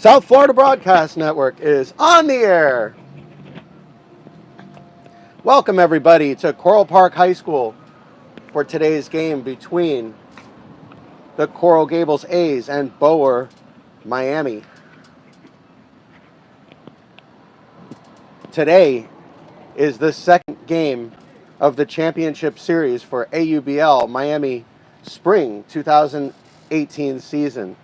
South Florida Broadcast Network is on the air. Welcome, everybody, to Coral Park High School for today's game between the Coral Gables A's and Boer, Miami. Today is the second game of the championship series for AUBL Miami Spring 2018 season.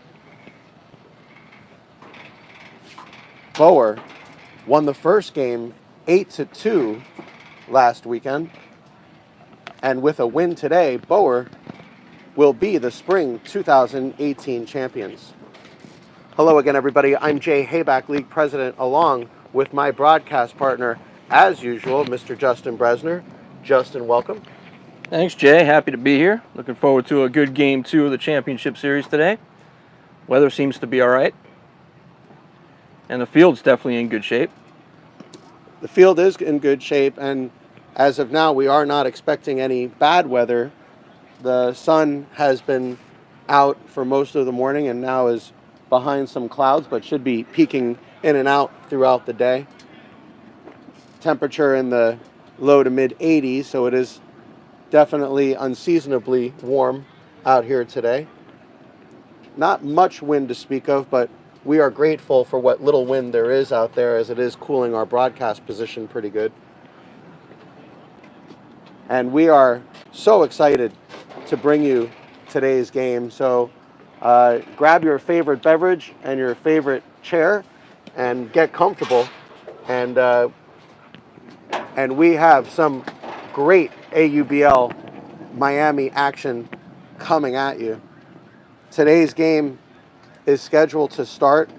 Boer won the first game 8-2 last weekend, and with a win today, Boer will be the Spring 2018 champions. Hello again, everybody. I'm Jay Hayback, League President, along with my broadcast partner, as usual, Mr. Justin Bresner. Justin, welcome. Thanks, Jay. Happy to be here. Looking forward to a good game 2 of the championship series today. Weather seems to be all right. And the field's definitely in good shape. The field is in good shape, and as of now, we are not expecting any bad weather. The sun has been out for most of the morning and now is behind some clouds, but should be peeking in and out throughout the day. Temperature in the low to mid 80s, so it is definitely unseasonably warm out here today. Not much wind to speak of, but we are grateful for what little wind there is out there, as it is cooling our broadcast position pretty good. And we are so excited to bring you today's game. So grab your favorite beverage and your favorite chair and get comfortable. And we have some great AUBL Miami action coming at you. Today's game is scheduled to start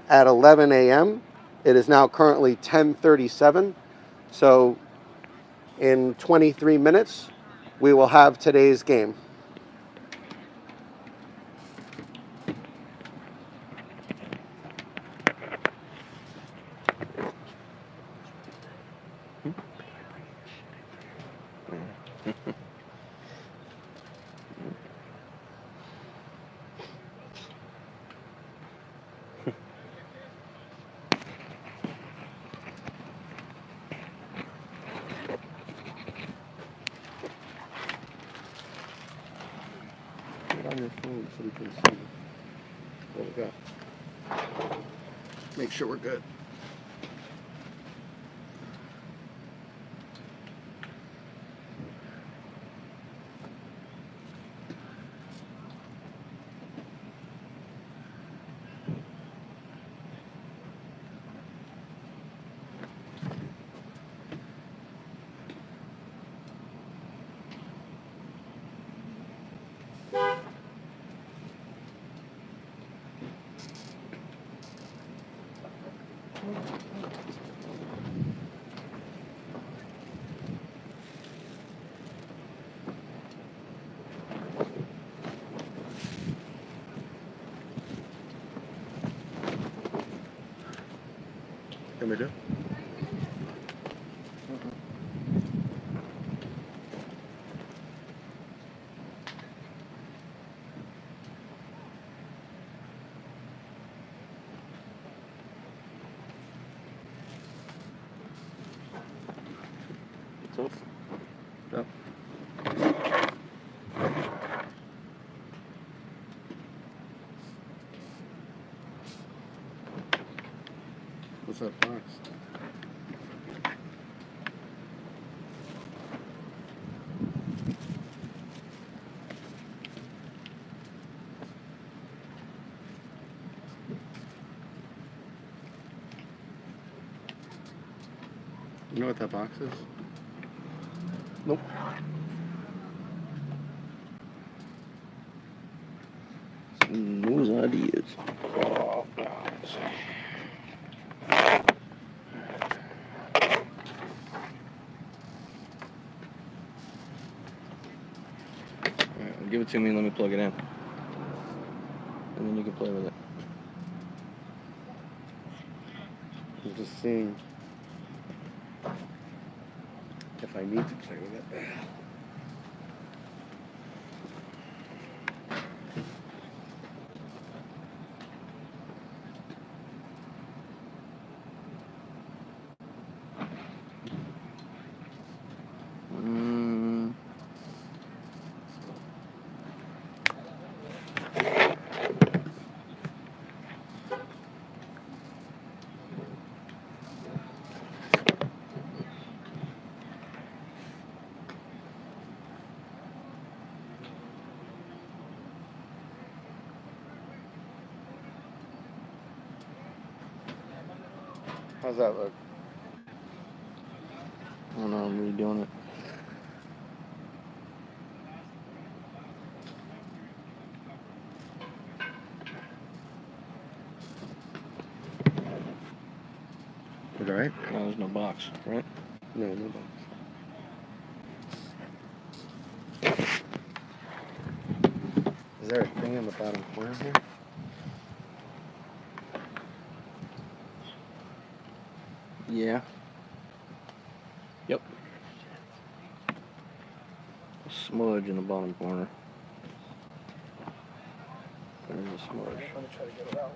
at 11 a.m. It is now currently 10:37. So in 23 minutes, we will have today's game. On your phone so we can see what we got. Make sure we're good. Can we do? It's off. No. What's that box? You know what that box is? Nope. Those ideas. Oh, God. Alright, give it to me and let me plug it in. And then you can play with it. I'm just seeing if I need to play with it. How's that look? I don't know, I'm redoing it. Is it alright? No, there's no box, right? No, no box. Is there a thing in the bottom corner here? Yeah. Yep. A smudge in the bottom corner. There's a smudge. I'm gonna try to get it out.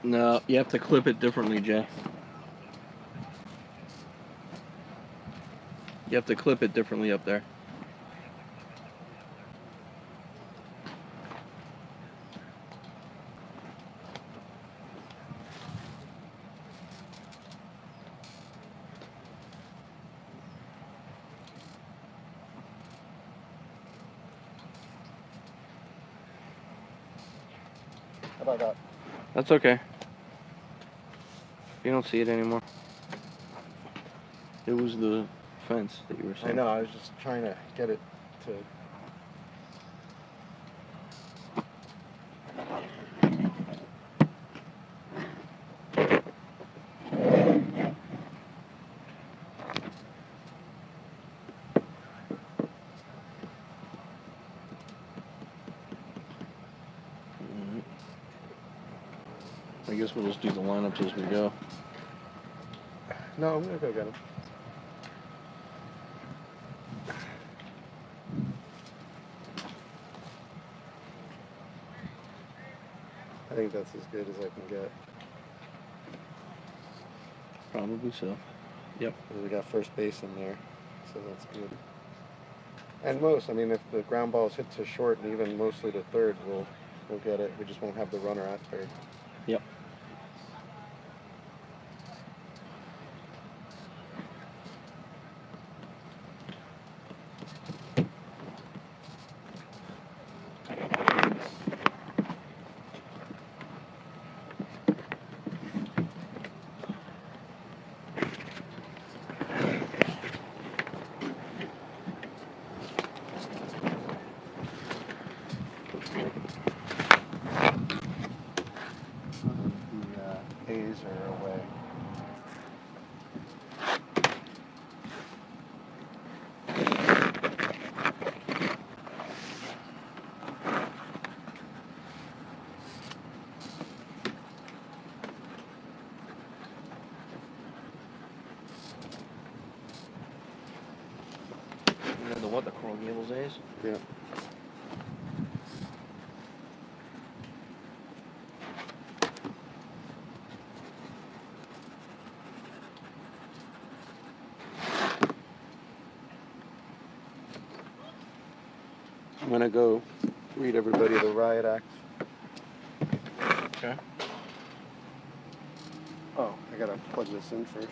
No, you have to clip it differently, Jay. You have to clip it differently up there. How about that? That's okay. You don't see it anymore. It was the fence that you were saying. I know, I was just trying to get it to... I guess we'll just do the lineups as we go. No, I'm gonna go get him. I think that's as good as I can get. Probably so. Yep. We got first base in there, so that's good. And most, I mean, if the ground balls hit to short and even mostly to third, we'll get it. We just won't have the runner at third. Yep. The A's are away. You know the what? The Coral Gables A's? Yeah. I'm gonna go read everybody the riot act. Okay. Oh, I gotta plug this in first.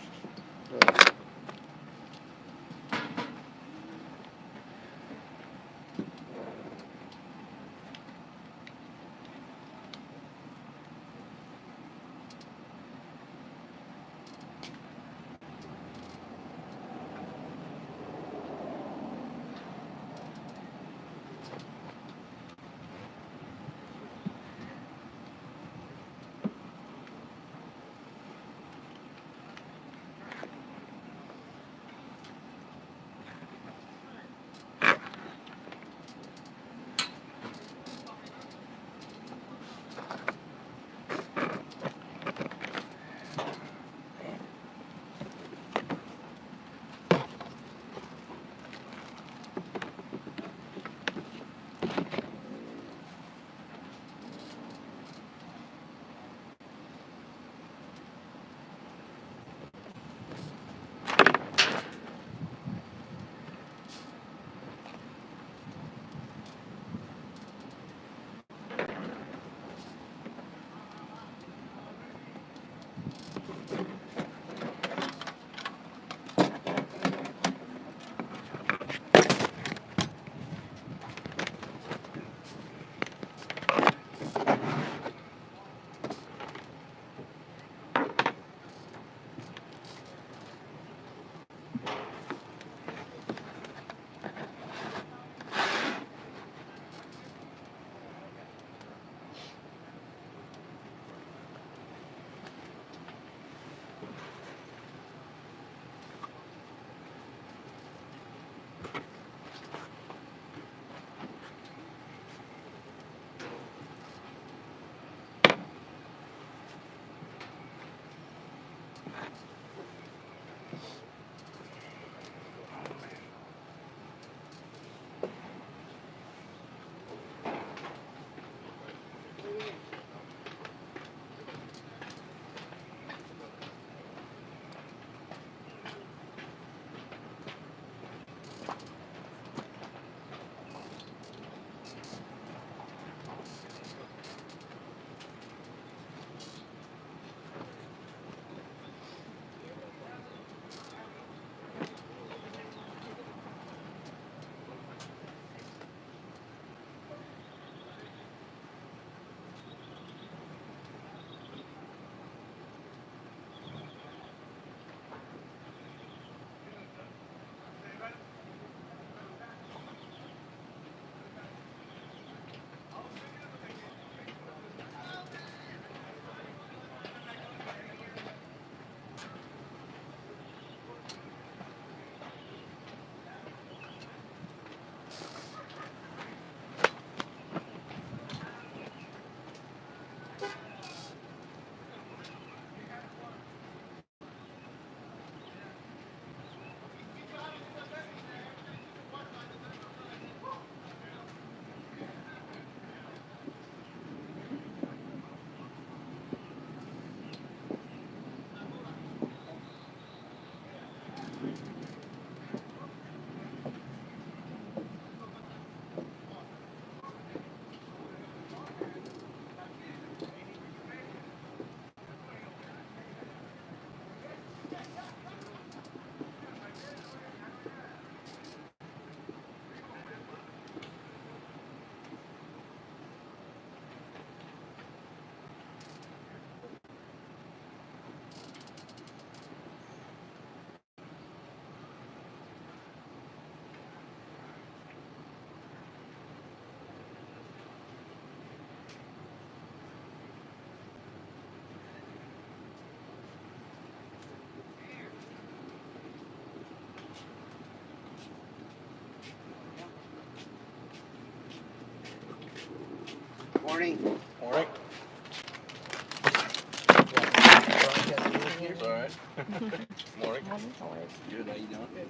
Morning. Morning. It's all right. Morning. Good. How you doing? Good.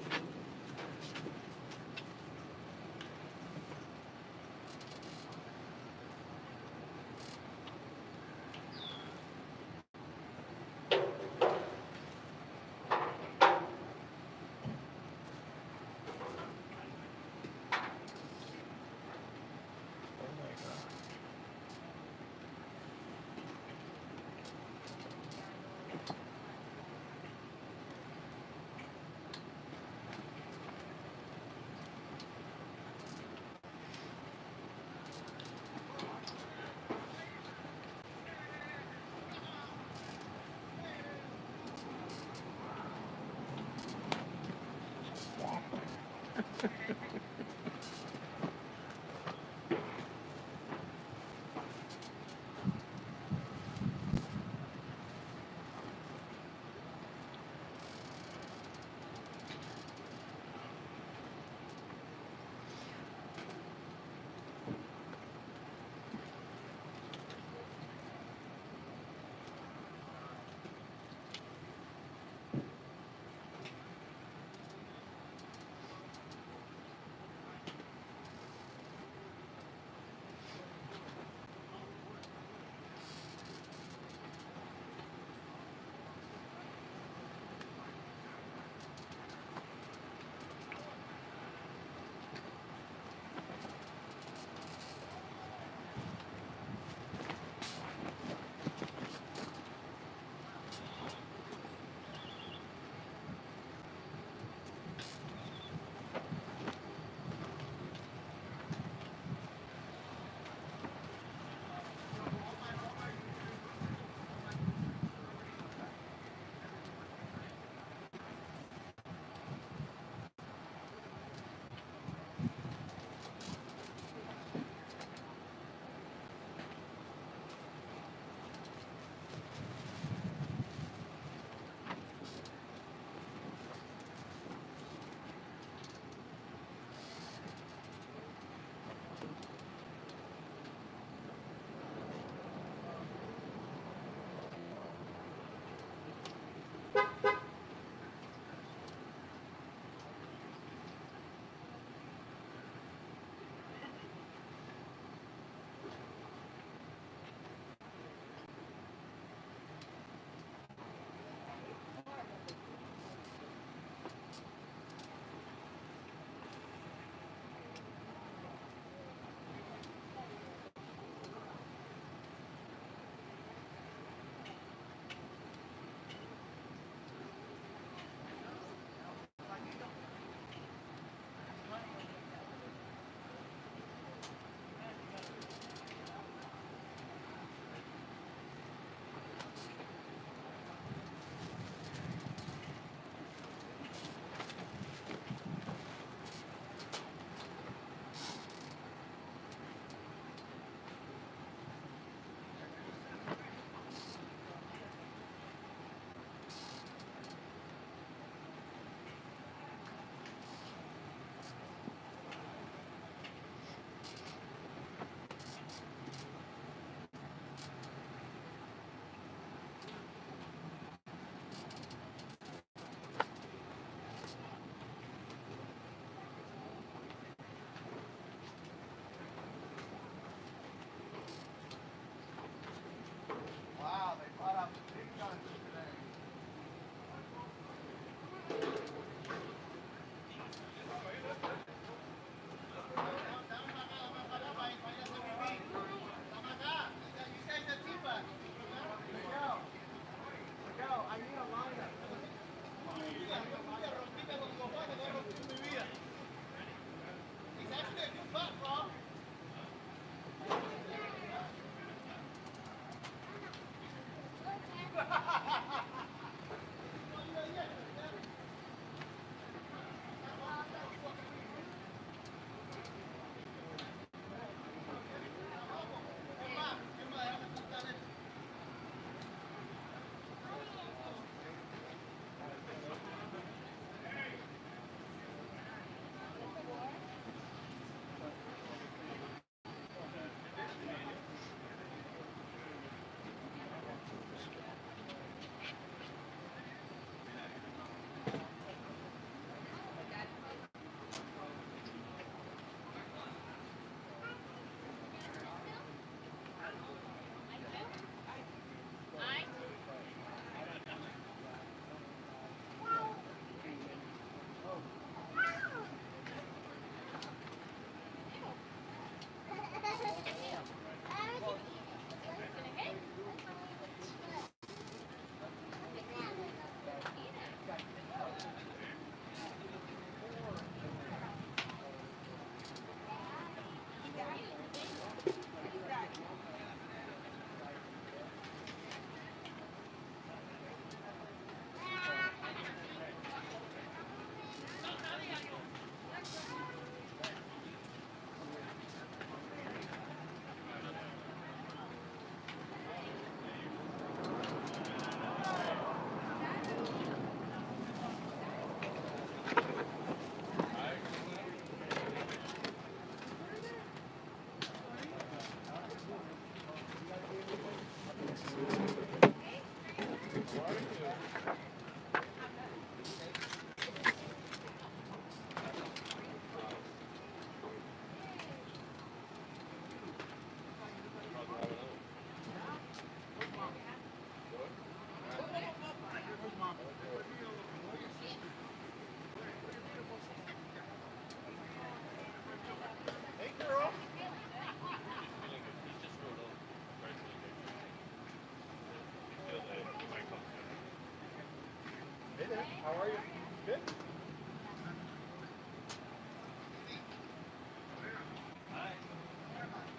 How are you? Good.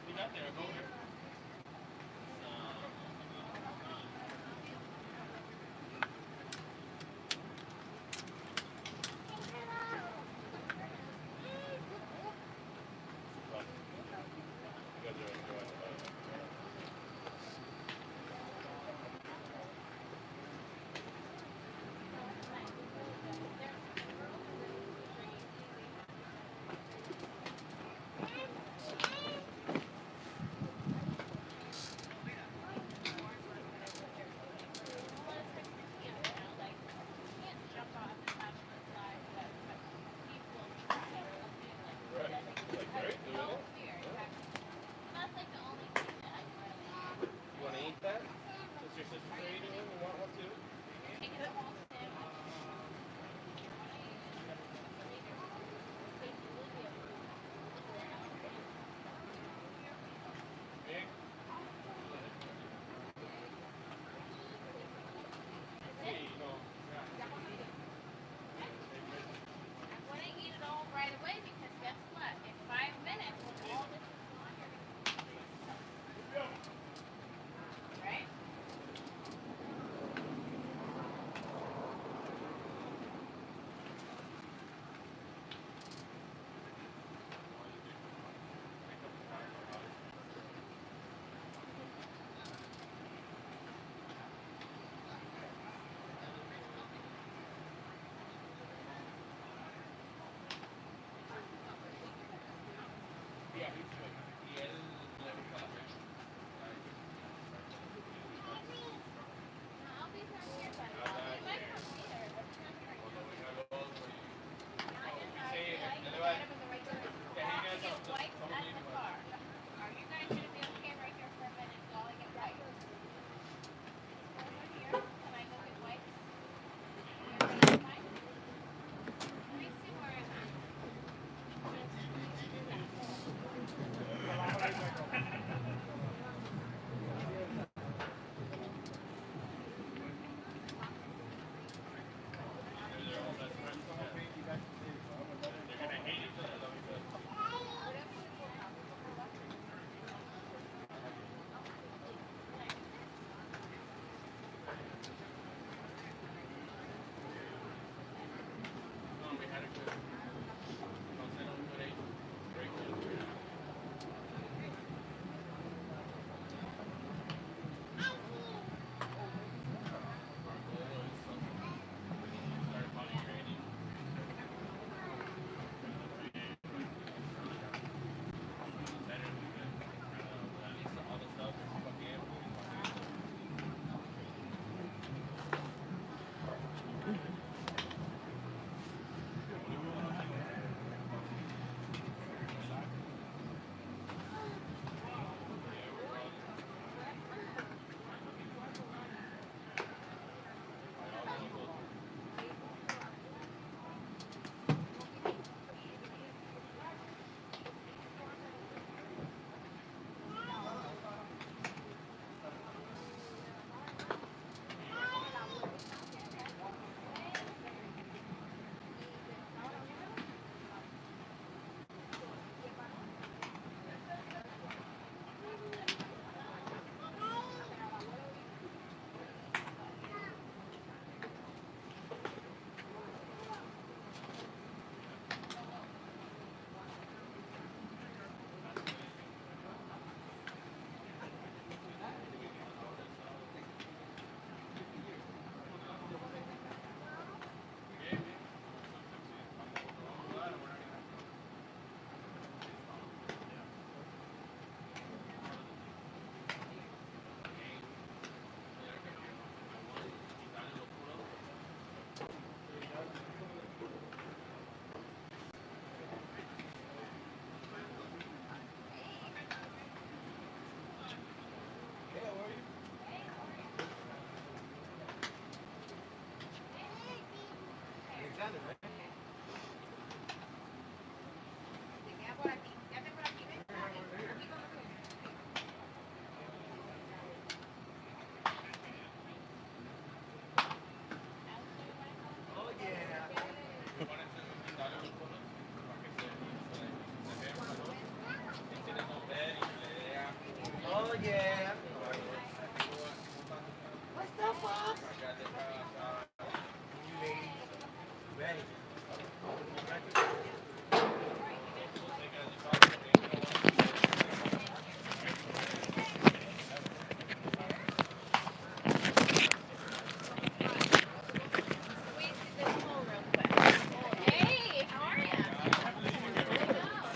We got there. Go here. You want to eat that? Is your sister eating it? You want one too?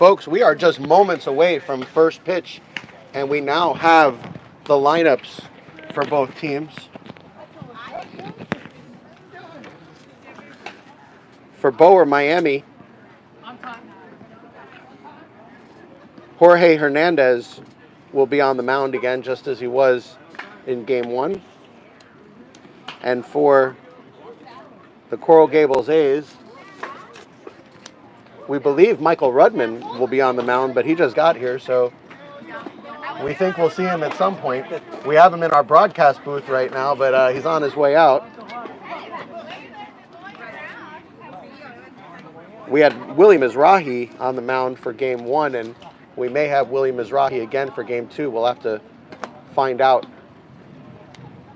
folks, we are just moments away from first pitch, and we now have the lineups for both teams. For Boer, Miami, Jorge Hernandez will be on the mound again, just as he was in Game 1. And for the Coral Gables A's, we believe Michael Rudman will be on the mound, but he just got here, so we think we'll see him at some point. We have him in our broadcast booth right now, but he's on his way out. We had Willie Mizrahi on the mound for Game 1, and we may have Willie Mizrahi again for Game 2. We'll have to find out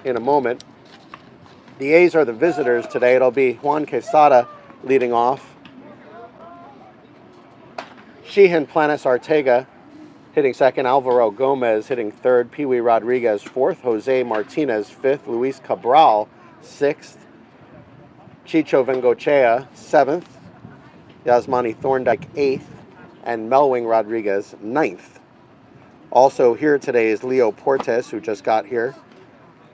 in a moment. The A's are the visitors today. It'll be Juan Quesada leading off. Sheehan Planes Arteaga hitting second. Alvaro Gomez hitting third. Pee Wee Rodriguez fourth. Jose Martinez fifth. Luis Cabral sixth. Chicho Vengochea seventh. Yasmani Thorndike eighth. And Melwing Rodriguez ninth. Also here today is Leo Portes, who just got here.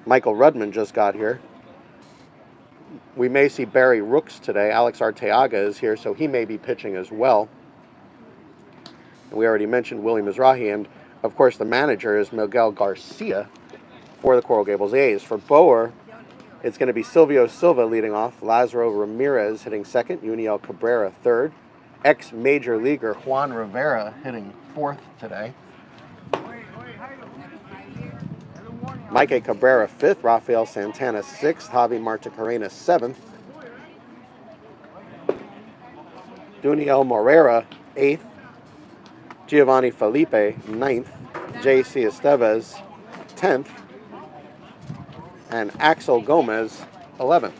Michael Rudman just got here. We may see Barry Rooks today. Alex Arteaga is here, so he may be pitching as well. And we already mentioned Willie Mizrahi, and of course the manager is Miguel Garcia for the Coral Gables A's. For Boer, it's going to be Silvio Silva leading off, Lazaro Ramirez hitting second, Uniel Cabrera third, ex-major leaguer Juan Rivera hitting fourth today, Mike Cabrera fifth, Rafael Santana sixth, Javi Marticarena seventh, Duniel Morera eighth, Giovanni Felipe ninth, J.C. Estevez 10th, and Axel Gomez 11th.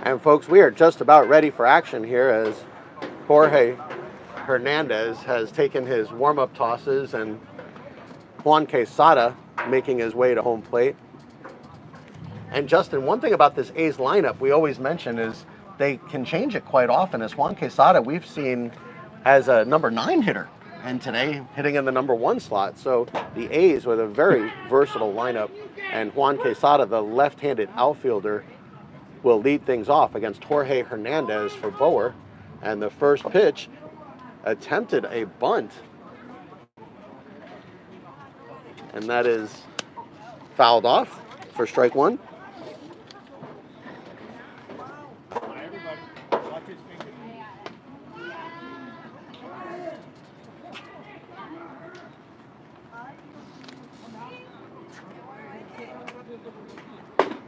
And folks, we are just about ready for action here as Jorge Hernandez has taken his warm-up tosses and Juan Quesada making his way to home plate. And Justin, one thing about this A's lineup we always mention is they can change it quite often, as Juan Quesada we've seen as a number 9 hitter, and today hitting in the number 1 slot. So the A's with a very versatile lineup, and Juan Quesada, the left-handed outfielder, will lead things off against Jorge Hernandez for Boer. And the first pitch attempted a bunt, and that is fouled off for strike 1.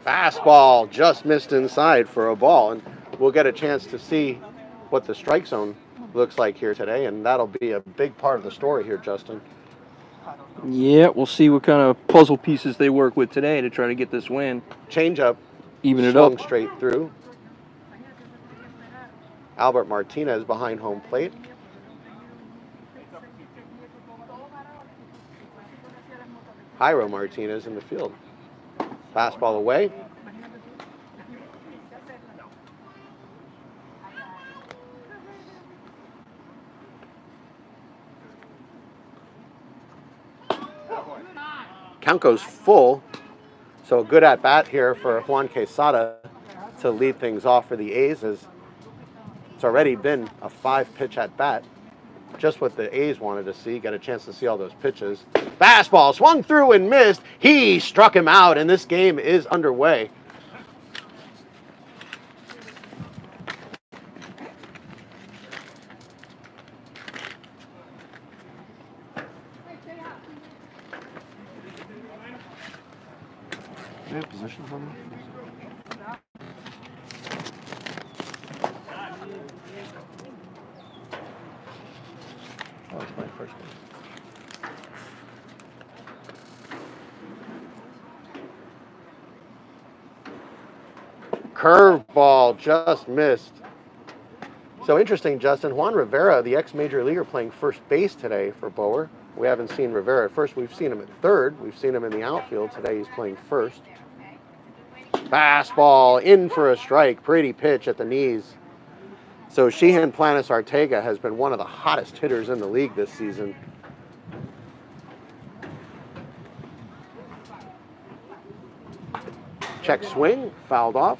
Fastball just missed inside for a ball, and we'll get a chance to see what the strike zone looks like here today, and that'll be a big part of the story here, Justin. Yeah, we'll see what kind of puzzle pieces they work with today to try to get this win. Change up, even it swung up straight through. Albert Martinez behind home plate. Jairo Martinez in the field. Fastball away. Count goes full. So a good at bat here for Juan Quesada to lead things off for the A's, as it's already been a 5-pitch at bat. just what the A's wanted to see. Got a chance to see all those pitches. Fastball swung through and missed. He struck him out, and this game is underway. Do you have positions on that? Oh, it's my first one. Curveball just missed. So interesting, Justin. Juan Rivera, the ex-major leaguer, playing first base today for Boer. We haven't seen Rivera at first. We've seen him at third. We've seen him in the outfield. Today he's playing first. Fastball in for a strike. Pretty pitch at the knees. So Sheehan Planis Arteaga has been one of the hottest hitters in the league this season. Check swing, fouled off.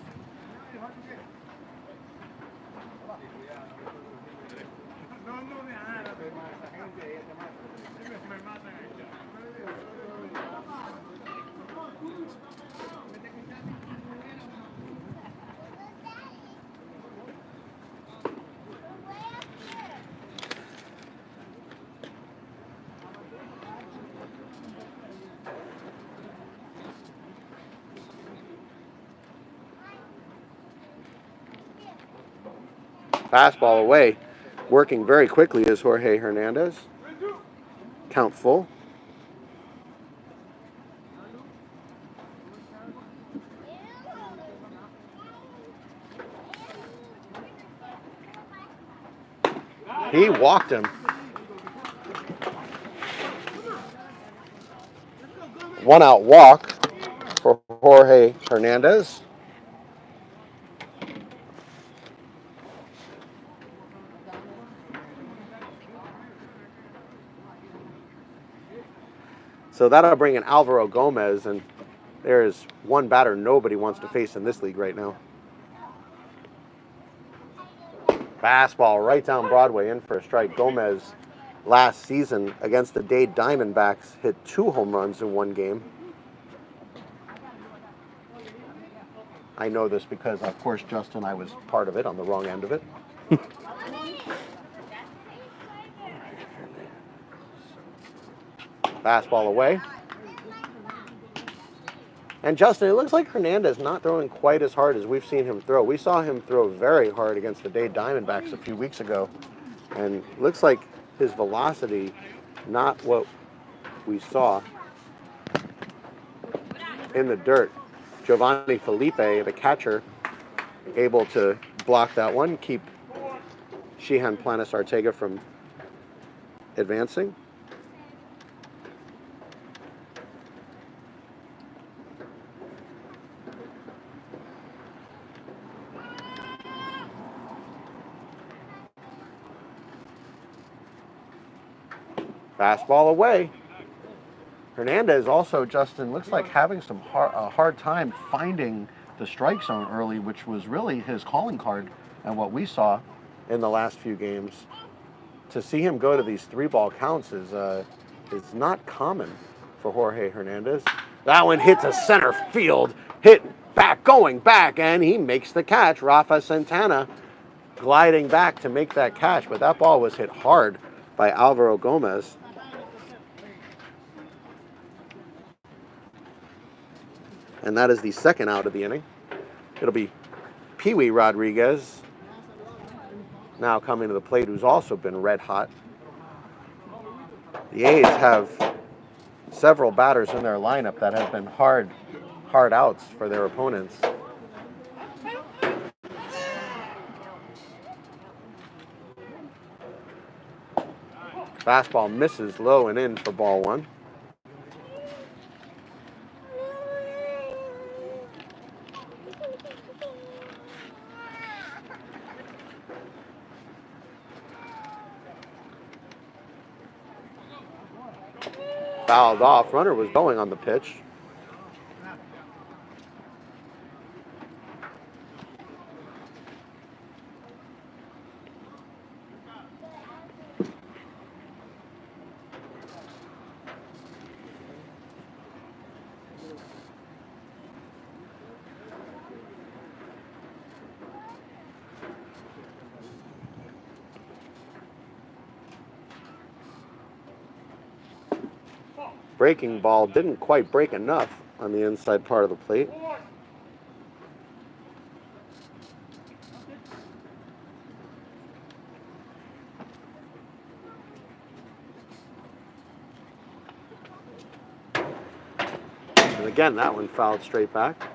Fastball away. Working very quickly is Jorge Hernandez. Count full. He walked him. One out walk for Jorge Hernandez. So that'll bring in Alvaro Gomez, and there is one batter nobody wants to face in this league right now. Fastball right down Broadway in for a strike. Gomez last season against the Dade Diamondbacks hit 2 home runs in one game. I know this because, of course, Justin, I was part of it on the wrong end of it. Fastball away. And Justin, it looks like Hernandez not throwing quite as hard as we've seen him throw. We saw him throw very hard against the Dade Diamondbacks a few weeks ago. And looks like his velocity, not what we saw in the dirt. Giovanni Felipe, the catcher, able to block that one, keep Sheehan Planis Arteaga from advancing. Fastball away. Hernandez also, Justin, looks like having some hard time finding the strike zone early, which was really his calling card and what we saw in the last few games. To see him go to these 3-ball counts is not common for Jorge Hernandez. That one hit to center field, hit back, going back, and he makes the catch. Rafa Santana gliding back to make that catch, but that ball was hit hard by Alvaro Gomez. And that is the second out of the inning. It'll be Pee Wee Rodriguez now coming to the plate, who's also been red hot. The A's have several batters in their lineup that have been hard outs for their opponents. Fastball misses low and in for ball 1. Fouled off. Runner was going on the pitch. breaking ball didn't quite break enough on the inside part of the plate. And again, that one fouled straight back.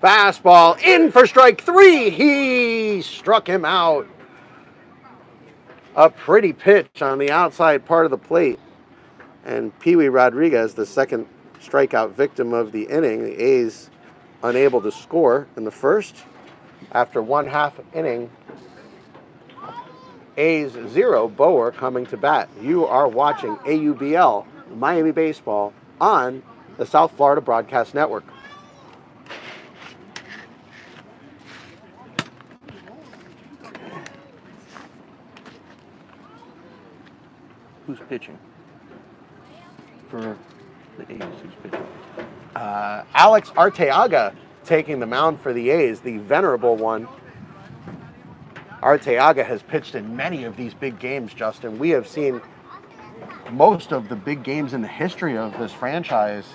Fastball in for strike 3. He struck him out. A pretty pitch on the outside part of the plate. And Pee Wee Rodriguez, the second strikeout victim of the inning. The A's unable to score in the first. After 1/2 inning, A's 0, Boer coming to bat. You are watching AUBL, Miami Baseball, on the South Florida Broadcast Network. Who's pitching? For the A's, who's pitching? Alex Arteaga taking the mound for the A's, the venerable one. Arteaga has pitched in many of these big games, Justin. We have seen most of the big games in the history of this franchise.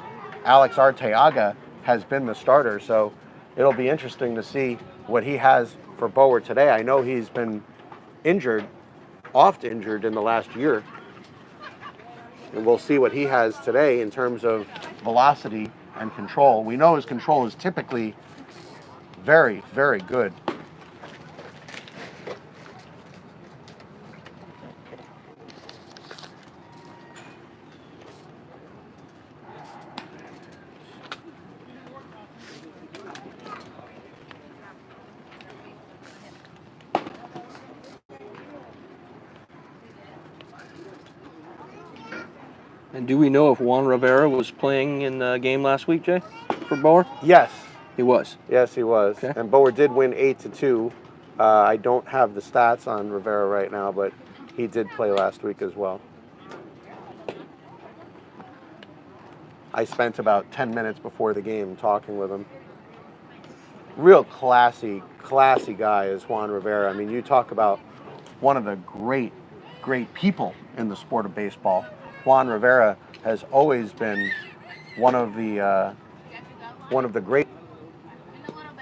Alex Arteaga has been the starter, so it'll be interesting to see what he has for Boer today. I know he's been injured, oft injured in the last year. And we'll see what he has today in terms of velocity and control. We know his control is typically very, very good. And do we know if Juan Rivera was playing in the game last week, Jay, for Boer? Yes. He was. Yes, he was. Okay. And Boer did win 8-2. I don't have the stats on Rivera right now, but he did play last week as well. I spent about 10 minutes before the game talking with him. Real classy guy is Juan Rivera. I mean, you talk about one of the great people in the sport of baseball. Juan Rivera has always been one of the great,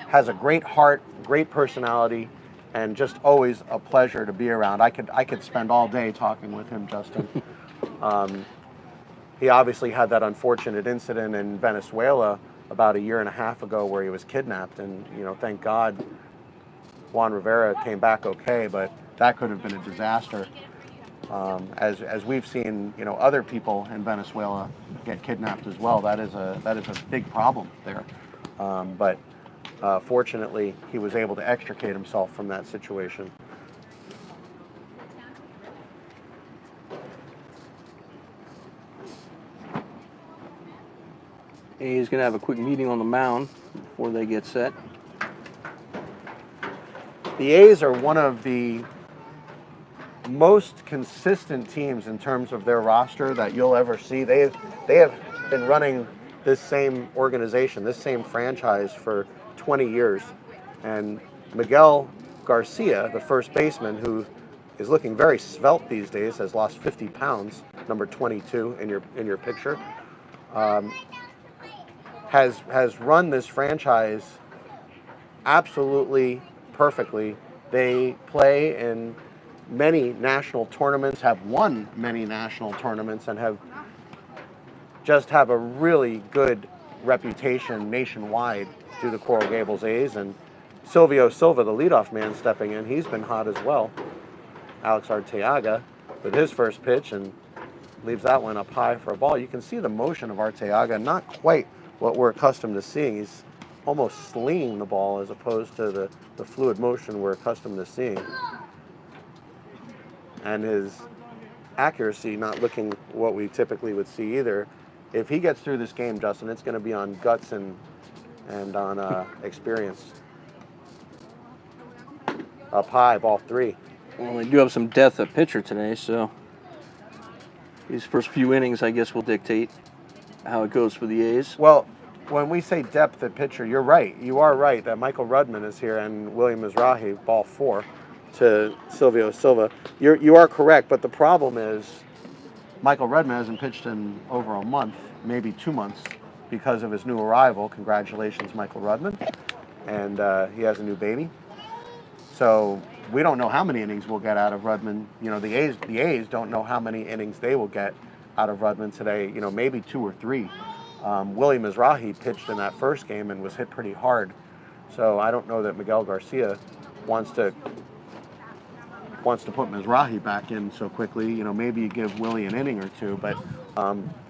has a great heart, great personality, and just always a pleasure to be around. I could spend all day talking with him, Justin. He obviously had that unfortunate incident in Venezuela about 1.5 years ago where he was kidnapped, and thank God Juan Rivera came back okay, but that could have been a disaster. As we've seen, other people in Venezuela get kidnapped as well. That is a big problem there. But fortunately, he was able to extricate himself from that situation. A's going to have a quick meeting on the mound before they get set. The A's are one of the most consistent teams in terms of their roster that you'll ever see. They have been running this same organization, this same franchise for 20 years. And Miguel Garcia, the first baseman, who is looking very svelte these days, has lost 50 pounds, number 22 in your picture, has run this franchise absolutely perfectly. They play in many national tournaments, have won many national tournaments, and have a really good reputation nationwide through the Coral Gables A's. And Silvio Silva, the leadoff man, stepping in, he's been hot as well. Alex Arteaga with his first pitch and leaves that one up high for a ball. You can see the motion of Arteaga, not quite what we're accustomed to seeing. He's almost slinging the ball as opposed to the fluid motion we're accustomed to seeing. And his accuracy not looking what we typically would see either. If he gets through this game, Justin, it's going to be on guts and on experience. Up high, ball 3. Well, they do have some depth at pitcher today, so these first few innings, I guess, will dictate how it goes for the A's. Well, when we say depth at pitcher, you're right. You are right that Michael Rudman is here and William Mizrahi, ball 4, to Silvio Silva. You are correct, but the problem is Michael Rudman hasn't pitched in over a month, maybe 2 months, because of his new arrival. Congratulations, Michael Rudman. And he has a new baby. So we don't know how many innings we'll get out of Rudman. You know, the A's don't know how many innings they will get out of Rudman today. You know, maybe 2 or 3. Willie Mizrahi pitched in that first game and was hit pretty hard. So I don't know that Miguel Garcia wants to put Mizrahi back in so quickly. You know, maybe you give Willie an inning or 2. But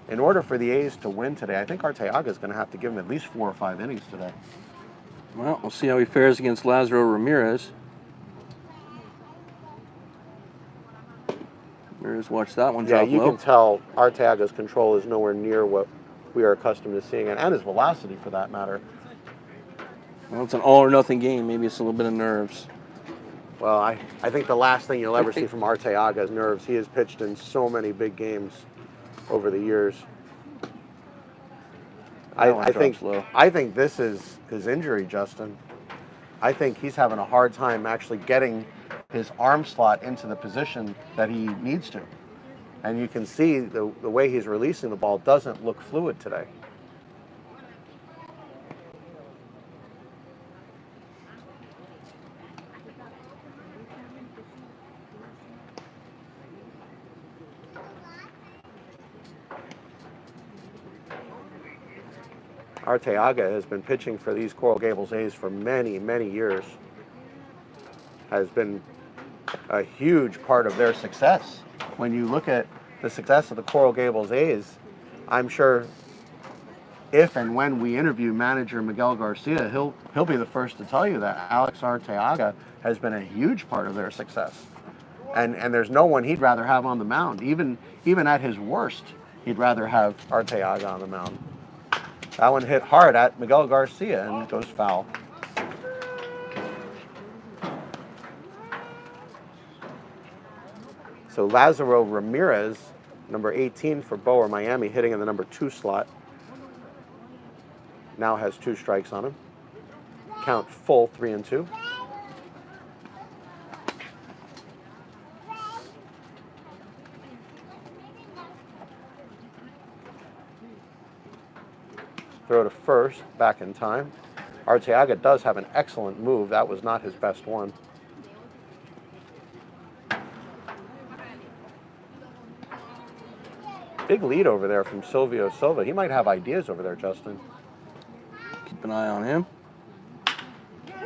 in order for the A's to win today, I think Arteaga is going to have to give him at least 4 or 5 innings today. Well, we'll see how he fares against Lazaro Ramirez. Ramirez watched that one drop Yeah, you low. can tell Arteaga's control is nowhere near what we are accustomed to seeing, and his velocity for that matter. Well, it's an all or nothing game. Maybe it's a little bit of nerves. Well, I think the last thing you'll ever see from Arteaga is nerves. He has pitched in so many big games over the years. I think this is his injury, Justin. I think he's having a hard time actually getting his arm slot into the position that he needs to. And you can see the way he's releasing the ball doesn't look fluid today. Arteaga has been pitching for these Coral Gables A's for many, many years. Has been a huge part of their success. When you look at the success of the Coral Gables A's, I'm sure if and when we interview manager Miguel Garcia, he'll be the first to tell you that Alex Arteaga has been a huge part of their success. And there's no one he'd rather have on the mound. Even at his worst, he'd rather have Arteaga on the mound. That one hit hard at Miguel Garcia and it goes foul. So Lazaro Ramirez, number 18 for Boer, Miami, hitting in the number 2 slot. Now has 2 strikes on him. Count full, 3-2. Throw to first, back in time. Arteaga does have an excellent move. That was not his best one. Big lead over there from Silvio Silva. He might have ideas over there, Justin. Keep an eye on him.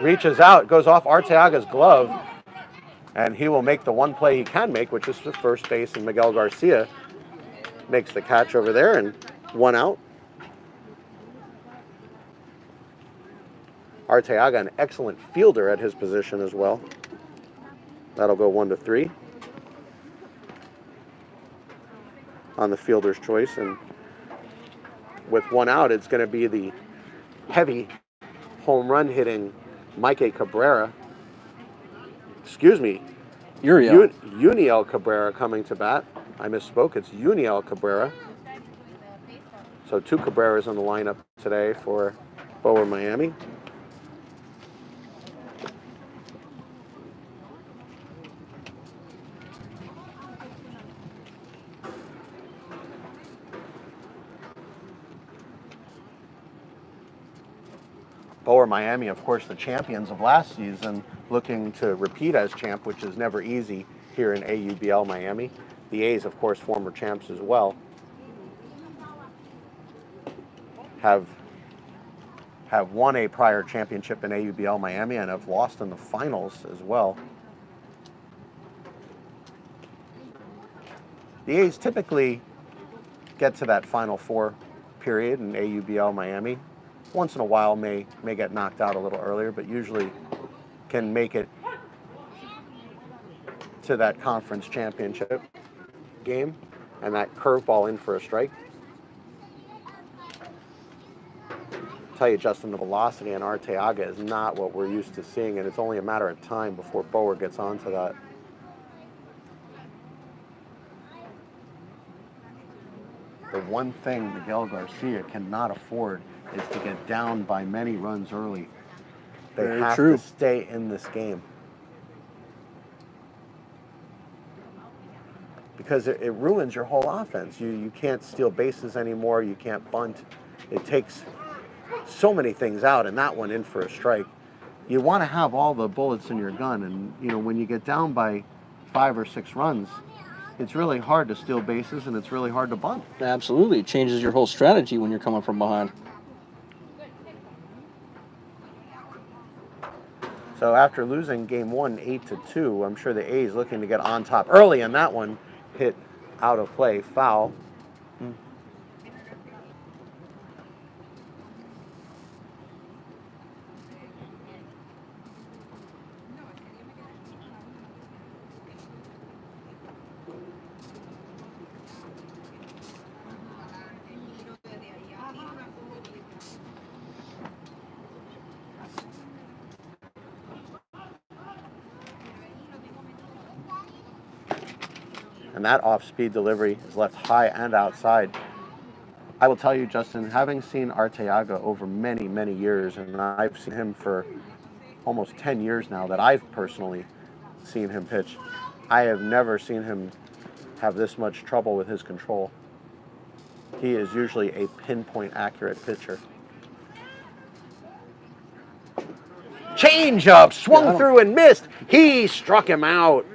Reaches out, goes off Arteaga's glove, and he will make the one play he can make, which is the first base, and Miguel Garcia makes the catch over there, and 1 out. Arteaga, an excellent fielder at his position as well. That'll go 1-3 on the fielder's choice. And with 1 out, it's going to be the heavy home run hitting Mike Cabrera. Excuse me. Uniel Cabrera coming to bat. I misspoke. It's Uniel Cabrera. So 2 Cabreras on the lineup today for Boer, Miami. Boer, Miami, of course, the champions of last season, looking to repeat as champ, which is never easy here in AUBL Miami. The A's, of course, former champs as well, have won a prior championship in AUBL Miami and have lost in the finals as well. The A's typically get to that Final Four period in AUBL Miami. Once in a while may get knocked out a little earlier, but usually can make it to that conference championship game, and that curveball in for a strike. tell you, Justin, the velocity in Arteaga is not what we're used to seeing, and it's only a matter of time before Boer gets onto that. The one thing Miguel Garcia cannot afford is to get down by many runs early. They Very have true. to stay in this game. Because it ruins your whole offense. You can't steal bases anymore. You can't bunt. It takes so many things out, and that one in for a strike. You want to have all the bullets in your gun, and when you get down by 5 or 6 runs, it's really hard to steal bases, and it's really hard to bunt. Absolutely. It changes your whole strategy when you're coming from behind. So after losing game 1 8-2, I'm sure the A's looking to get on top early, and that one hit out of play, foul. And that off-speed delivery is left high and outside. I will tell you, Justin, having seen Arteaga over many, many years, and I've seen him for almost 10 years now that I've personally seen him pitch, I have never seen him have this much trouble with his control. He is usually a pinpoint accurate pitcher. Change-up, swung through and missed. He struck him out.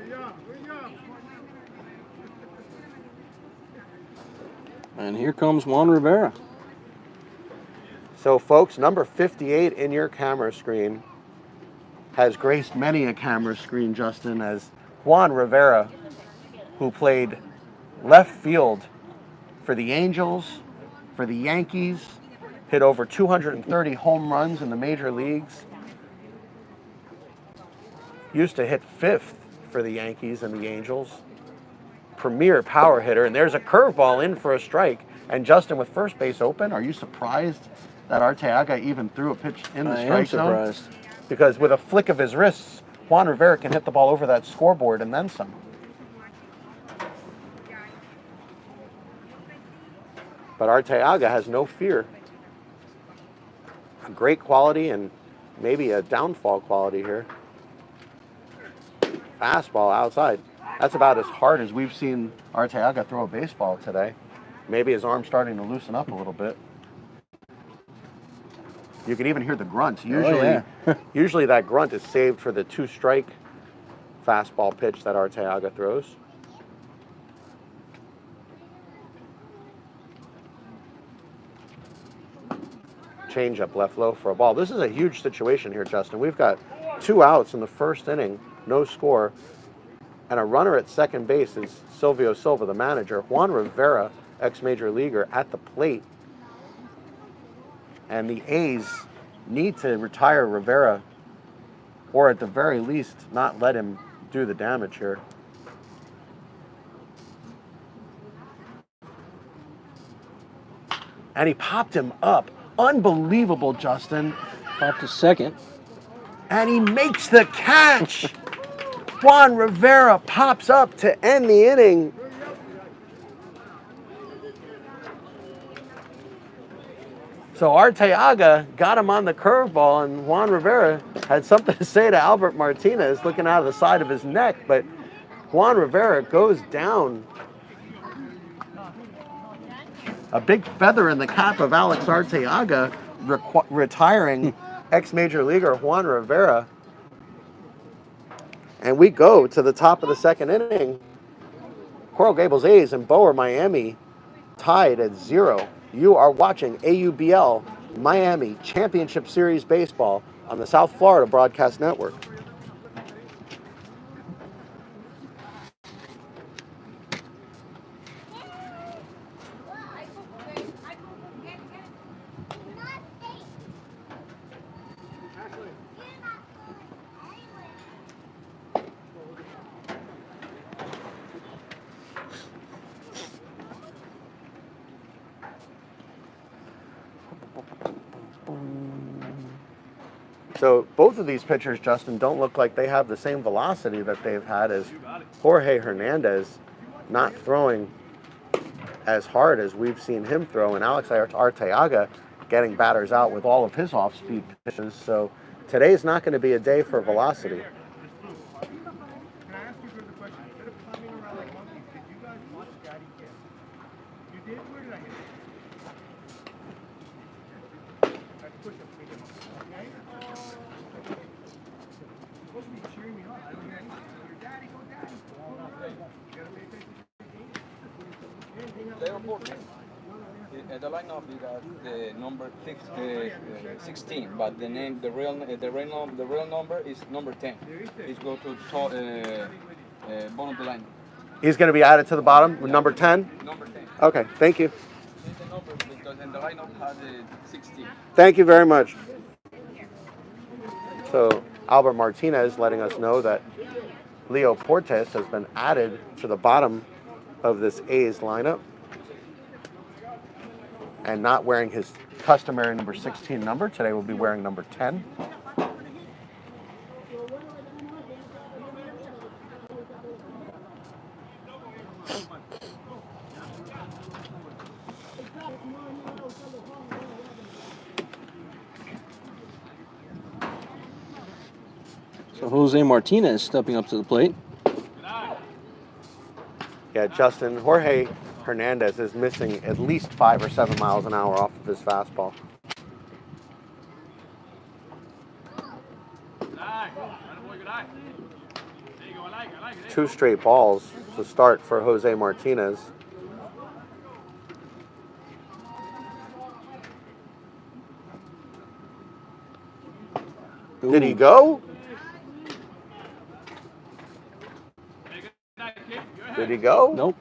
And here comes Juan Rivera. So, folks, number 58 in your camera screen has graced many a camera screen, Justin, as Juan Rivera, who played left field for the Angels, for the Yankees, hit over 230 home runs in the major leagues, used to hit 5th for the Yankees and the Angels, premier power hitter, and there's a curveball in for a strike. And Justin, with first base open, are you surprised that Arteaga even threw a pitch in the strike zone? I am surprised. Because with a flick of his wrists, Juan Rivera can hit the ball over that scoreboard and then some. But Arteaga has no fear. A great quality and maybe a downfall quality here. Fastball outside. That's about as hard as we've seen Arteaga throw a baseball today. Maybe his arm's starting to loosen up a little bit. You can even hear the grunt. Usually that grunt is saved for the 2-strike fastball pitch that Arteaga throws. Change-up left low for a ball. This is a huge situation here, Justin. We've got 2 outs in the first inning, no score. And a runner at second base is Silvio Silva, the manager. Juan Rivera, ex-major leaguer, at the plate. And the A's need to retire Rivera, or at the very least, not let him do the damage here. And he popped him up. Unbelievable, Justin. Popped to second. And he makes the catch. Juan Rivera pops up to end the inning. So Arteaga got him on the curveball, and Juan Rivera had something to say to Albert Martinez, looking out of the side of his neck, but Juan Rivera goes down. A big feather in the cap of Alex Arteaga, retiring ex-major leaguer Juan Rivera. And we go to the top of the second inning. Coral Gables A's and Boer Miami tied at 0. You are watching AUBL Miami Championship Series Baseball on the South Florida Broadcast Network. So both of these pitchers, Justin, don't look like they have the same velocity that they've had as Jorge Hernandez, not throwing as hard as we've seen him throw, and Alex Arteaga getting batters out with all of his off-speed pitches. So today's not going to be a day for velocity. The lineup is the number 16, but the name, the real number is number 10. It's go to bottom of the line. He's going to be added to the bottom with number 10? Number 10. Okay, thank you. It's the number because in the lineup has 16. Thank you very much. So Albert Martinez letting us know that Leo Portes has been added to the bottom of this A's lineup, and not wearing his customary number 16 number. Today we'll be wearing number 10. So Jose Martinez stepping up to the plate. Yeah, Justin, Jorge Hernandez is missing at least 5 or 7 miles an hour off of his fastball. Two straight balls to start for Jose Martinez. Did he go? Did he go? Nope.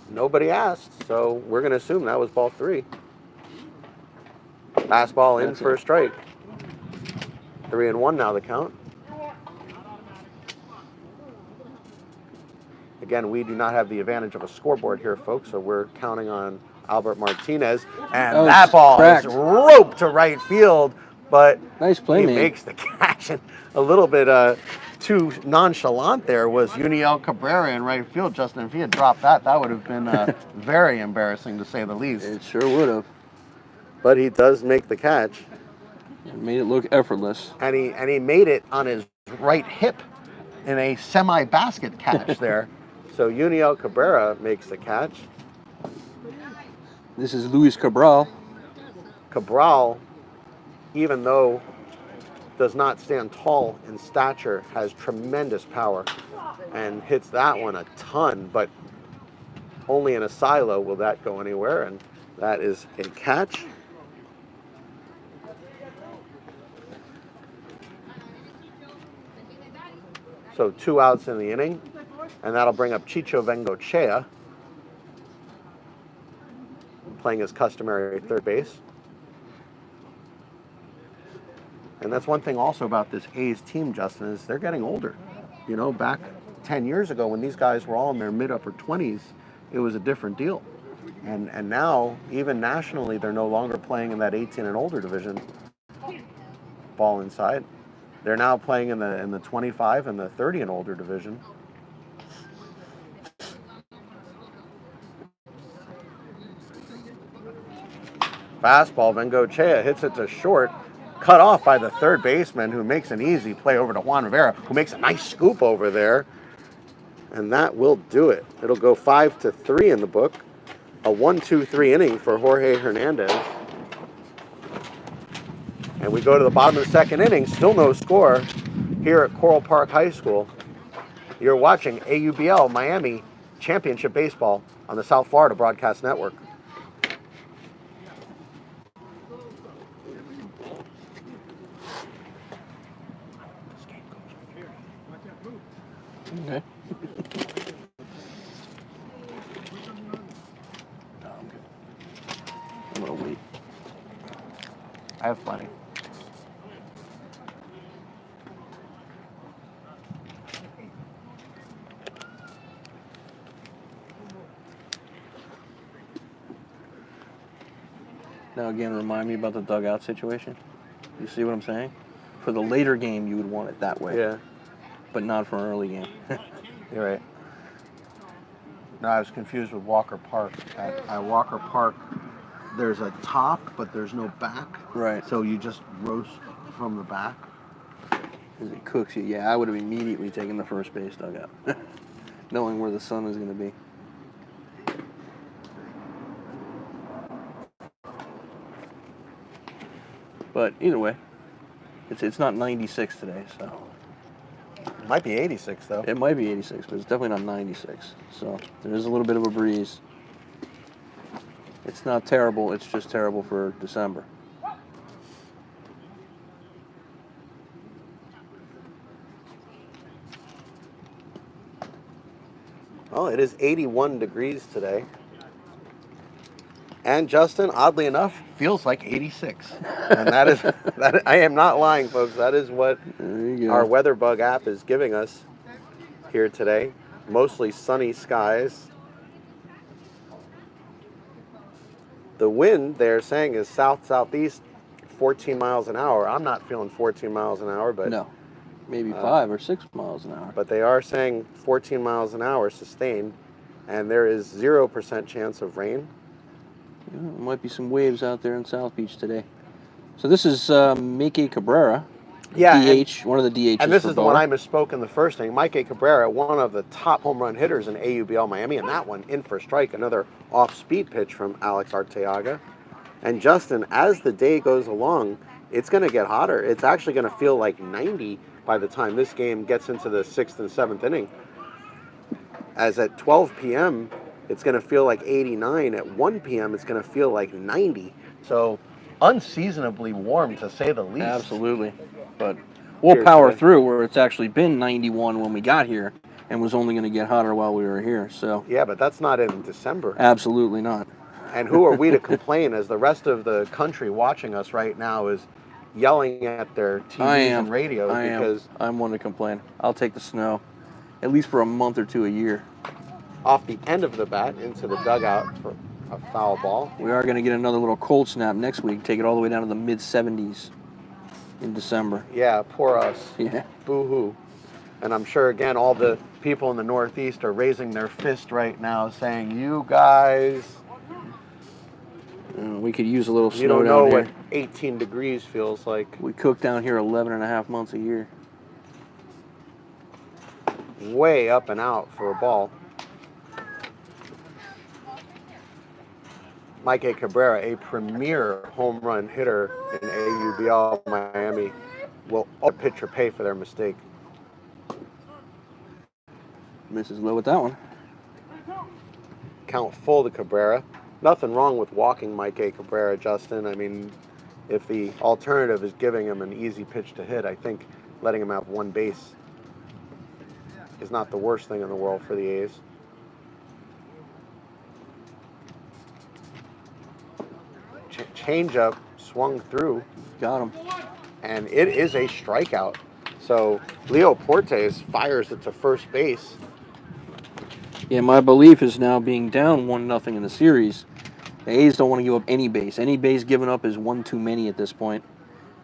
Nobody asked, so we're going to assume that was ball 3. Fastball in for a strike. 3-1 now the count. Again, we do not have the advantage of a scoreboard here, folks, so we're counting on Albert Martinez. And that ball is roped to right field, but nice play, he makes the catch. And a little bit too nonchalant there was Yuniel Cabrera in right field, Justin. If he had dropped that, that would have been very embarrassing, to say the least. It sure would have. But he does make the catch. It made it look effortless. And he made it on his right hip in a semi-basket catch there. So Yuniel Cabrera makes the catch. This is Luis Cabral. Cabral, even though does not stand tall in stature, has tremendous power and hits that one a ton, but only in a silo will that go anywhere, and that is a catch. So 2 outs in the inning, and that'll bring up Chicho Bengochea, playing his customary third base. And that's one thing also about this A's team, Justin, is they're getting older. You know, back 10 years ago when these guys were all in their mid-upper 20s, it was a different deal. And now, even nationally, they're no longer playing in that 18 and older division. Ball inside. They're now playing in the 25 and the 30 and older division. Fastball, Bengochea hits it to short, cut off by the third baseman, who makes an easy play over to Juan Rivera, who makes a nice scoop over there. And that will do it. It'll go 5-3 in the book. A 1-2-3 inning for Jorge Hernandez. And we go to the bottom of the second inning, still no score here at Coral Park High School. You're watching AUBL Miami Championship Baseball on the South Florida Broadcast Network. Okay. No, I'm good. I'm gonna wait. I have plenty. Now again, remind me about the dugout situation. You see what I'm saying? for the later game, you would want it that way. Yeah, But not for an early game. you're right. No, I was confused with Walker Park. At Walker Park, there's a top, but there's no back. Right. So you just roast from the back. As it cooks you. Yeah, I would have immediately taken the first base dugout, knowing where the sun is going to be. But either way, it's not 96 today, so. It might be 86 though. It might be 86, but it's definitely not 96. So there is a little bit of a breeze. It's not terrible, it's just terrible for December. Well, it is 81 degrees today. And Justin, oddly enough, feels like 86. And that is, I am not lying, folks. That is what our WeatherBug app is giving us here today. Mostly sunny skies. The wind, they're saying, is south-southeast, 14 miles an hour. I'm not feeling 14 miles an hour, but... No, maybe 5 or 6 miles an hour. But they are saying 14 miles an hour sustained, and there is 0% chance of rain. Yeah, there might be some waves out there in South Beach today. So this is Mike Cabrera, DH, one of the DHs. And this for is the Boer. one I misspoke in the first inning. Mike Cabrera, one of the top home run hitters in AUBL Miami, and that one in for a strike, another off-speed pitch from Alex Arteaga. And Justin, as the day goes along, it's going to get hotter. It's actually going to feel like 90 by the time this game gets into the 6th and 7th inning. As at 12 p.m., it's going to feel like 89. At 1 p.m., it's going to feel like 90. So unseasonably warm, to say the least. Absolutely. But we'll power through where it's actually been 91 when we got here and was only going to get hotter while we were here. So yeah, but that's not in December. Absolutely not. And who are we to complain as the rest of the country watching us right now is yelling at their TVs and radios? Because I'm one to complain. I'll take the snow, at least for a month or two a year. Off the end of the bat into the dugout for a foul ball. We are going to get another little cold snap next week, take it all the way down to the mid-70s in December. Yeah, poor us. Yeah. Boo-hoo. And I'm sure, again, all the people in the Northeast are raising their fist right now saying, you guys... We could use a little snow you don't down know here. what 18 degrees feels like. We cook down here 11 and a half months a year. Way up and out for a ball. Mike Cabrera, a premier home run hitter in AUBL Miami, will all pitch or pay for their mistake. Misses low with that one. Count full to Cabrera. Nothing wrong with walking Mike Cabrera, Justin. I mean, if the alternative is giving him an easy pitch to hit, I think letting him have one base is not the worst thing in the world for the A's. Changeup swung through. Got him. And it is a strikeout. So Leo Portes fires it to first base. Yeah, my belief is now being down 1-0 in the series. The A's don't want to give up any base. Any base given up is one too many at this point.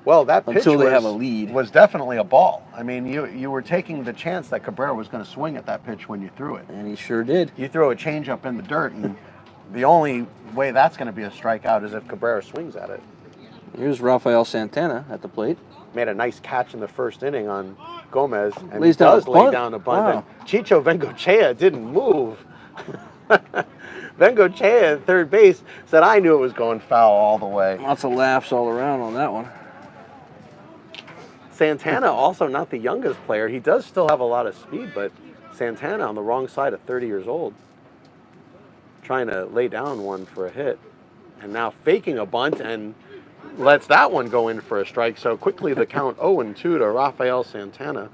Well, that pitch until they have a lead was definitely a ball. I mean, you were taking the chance that Cabrera was going to swing at that pitch when you threw it. And he sure did. You throw a changeup in the dirt, and the only way that's going to be a strikeout is if Cabrera swings at it. Here's Rafael Santana at the plate. Made a nice catch in the first inning on Gomez, and Lays he down does a lay bunt. down a bunt. Wow. And Chicho Bengochea didn't move. Bengochea at third base said, I knew it was going foul all the way. Lots of laughs all around on that one. Santana, also not the youngest player. He does still have a lot of speed, but Santana on the wrong side of 30 years old. Trying to lay down one for a hit. And now faking a bunt and lets that one go in for a strike. So quickly the count 0-2 to Rafael Santana.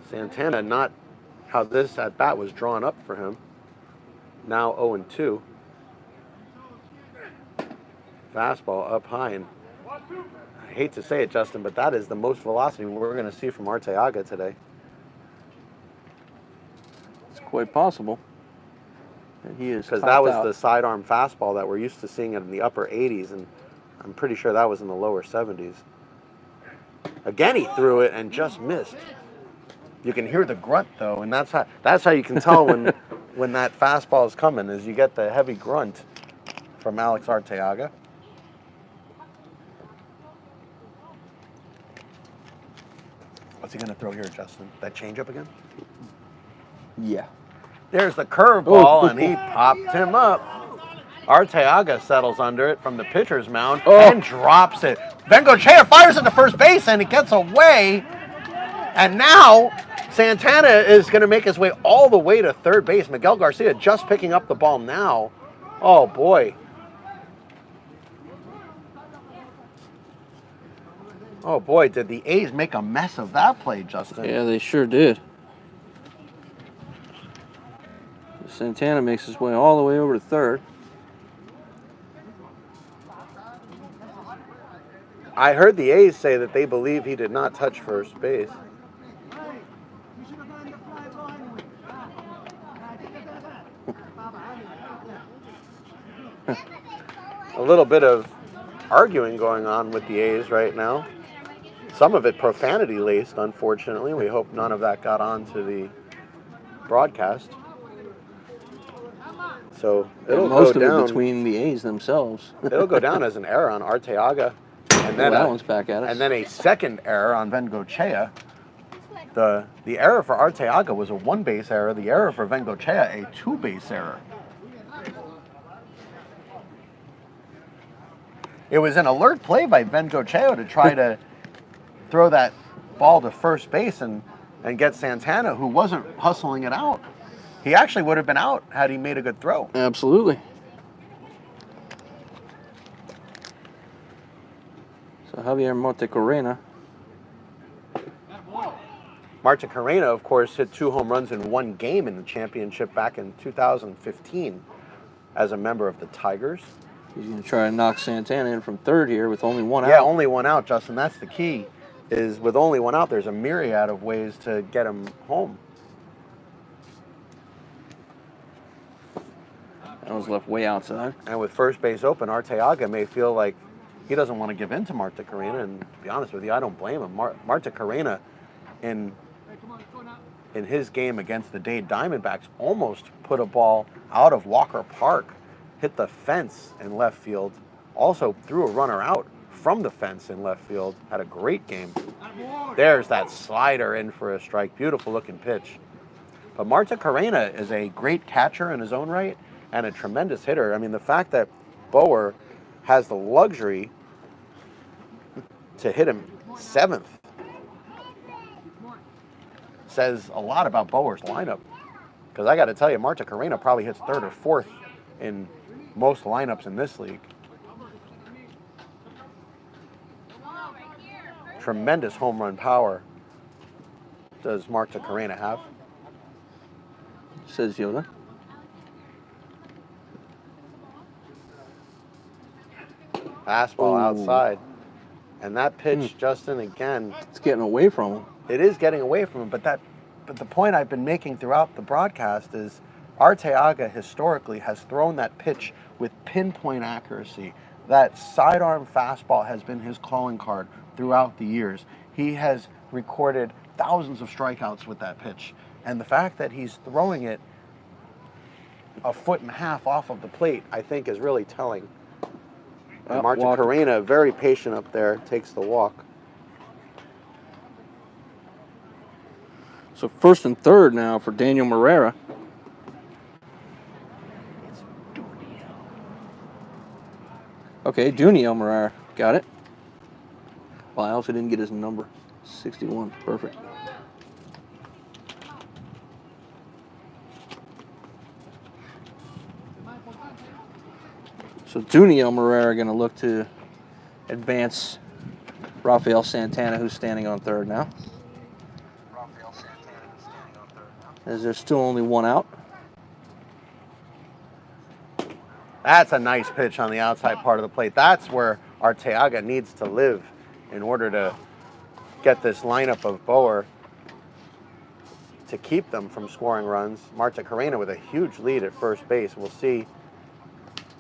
Santana, not how this at-bat was drawn up for him. Now 0-2. Fastball up high. And I hate to say it, Justin, but that is the most velocity we're going to see from Arteaga today. It's quite possible. And he is because that was out. the sidearm fastball that we're used to seeing in the upper 80s, and I'm pretty sure that was in the lower 70s. Again, he threw it and just missed. You can hear the grunt though, and that's how you can tell when that fastball is coming, is you get the heavy grunt from Alex Arteaga. What's he going to throw here, Justin? That changeup again? Yeah. There's the curveball, and he popped him up. Arteaga settles under it from the pitcher's mound and drops it. Bengochea fires it to first base, and it gets away. And now Santana is going to make his way all the way to third base. Miguel Garcia just picking up the ball now. Oh, boy. Oh, boy, did the A's make a mess of that play, Justin. Yeah, they sure did. Santana makes his way all the way over to third. I heard the A's say that they believe he did not touch first base. A little bit of arguing going on with the A's right now. Some of it profanity laced, unfortunately. We hope none of that got onto the broadcast. So it'll Most go of down it between the A's themselves. It'll go down as an error on Arteaga, and then that one's back at us. And then a second error on Bengochea. The error for Arteaga was a one-base error. The error for Bengochea, a two-base error. It was an alert play by Bengochea to try to throw that ball to first base and get Santana, who wasn't hustling it out. He actually would have been out had he made a good throw. Absolutely. So Javier Montecorena. Marticarena, of course, hit 2 home runs in one game in the championship back in 2015 as a member of the Tigers. He's going to try to knock Santana in from third here with only one out. Yeah, only one out, Justin. That's the key, is with only one out, there's a myriad of ways to get him home. That was left way outside. And with first base open, Arteaga may feel like he doesn't want to give in to Marticarena, and to be honest with you, I don't blame him. Marticarena, in his game against the Dade Diamondbacks, almost put a ball out of Walker Park, hit the fence in left field, also threw a runner out from the fence in left field, had a great game. There's that slider in for a strike, beautiful looking pitch. But Marticarena is a great catcher in his own right and a tremendous hitter. I mean, the fact that Boer has the luxury to hit him 7th says a lot about Boer's lineup. Because I got to tell you, Marticarena probably hits 3rd or 4th in most lineups in this league. Tremendous home run power does Marticarena have. Says Yoda. Fastball outside. And that pitch, Justin, again, it's getting away from him. It is getting away from him, but the point I've been making throughout the broadcast is Arteaga historically has thrown that pitch with pinpoint accuracy. That sidearm fastball has been his calling card throughout the years. He has recorded thousands of strikeouts with that pitch. And the fact that he's throwing it 1.5 feet off of the plate, I think, is really telling. Marticarena, very patient up there, takes the walk. So first and third now for Daniel Marrera. Okay, Duniel Marrera. Got it. Well, I also didn't get his number. 61. Perfect. So Duniel Marrera going to look to advance Rafael Santana, who's standing on third now. As there's still only one out. That's a nice pitch on the outside part of the plate. That's where Arteaga needs to live in order to get this lineup of Boer to keep them from scoring runs. Marticarena with a huge lead at first base. We'll see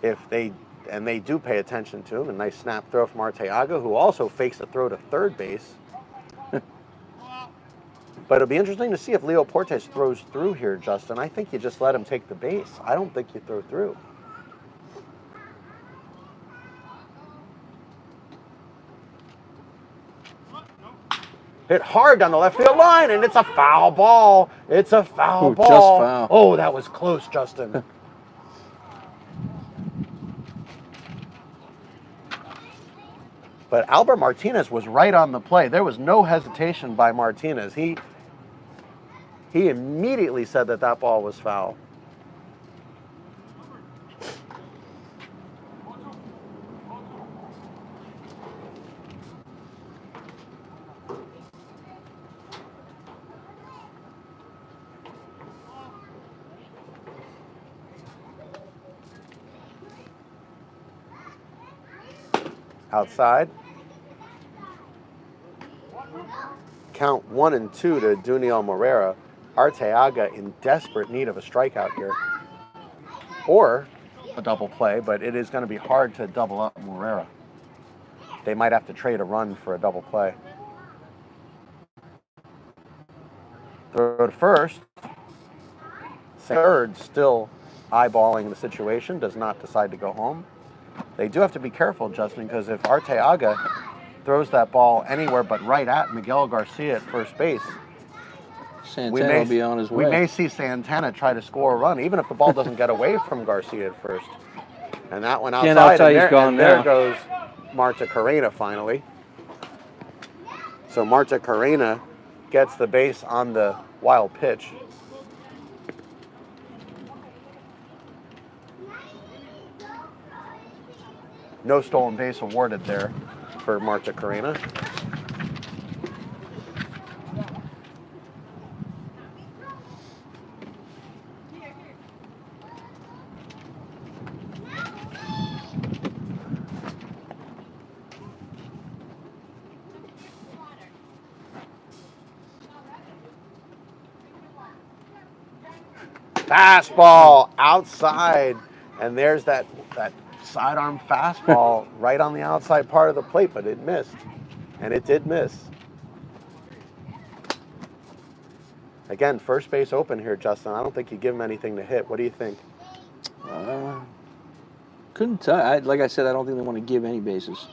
if they and they do pay attention to him. A nice snap throw from Arteaga, who also fakes a throw to third base. But it'll be interesting to see if Leo Portes throws through here, Justin. I think you just let him take the base. I don't think you throw through. Hit hard down the left field line, and it's a foul ball. It's a foul ball. Just foul. Oh, that was close, Justin. But Albert Martinez was right on the play. There was no hesitation by Martinez. He immediately said that that ball was foul. Outside. Count 1 and 2 to Duniel Moreira. Arteaga in desperate need of a strikeout here. Or a double play, but it is going to be hard to double up Moreira. They might have to trade a run for a double play. Throw to first. Third still eyeballing the situation, does not decide to go home. They do have to be careful, Justin, because if Arteaga throws that ball anywhere but right at Miguel Garcia at first base, Santana will be on his way. We may see Santana try to score a run, even if the ball doesn't get away from Garcia at first. And that went outside, and there goes Marta Carrena finally. So Marta Carrena gets the base on the wild pitch. No stolen base awarded there for Marta Carrena. Fastball outside, and there's that sidearm fastball right on the outside part of the plate, but it missed, and it did miss. Again, first base open here, Justin. I don't think you give him anything to hit. What do you think? Couldn't tell. Like I said, I don't think they want to give any bases.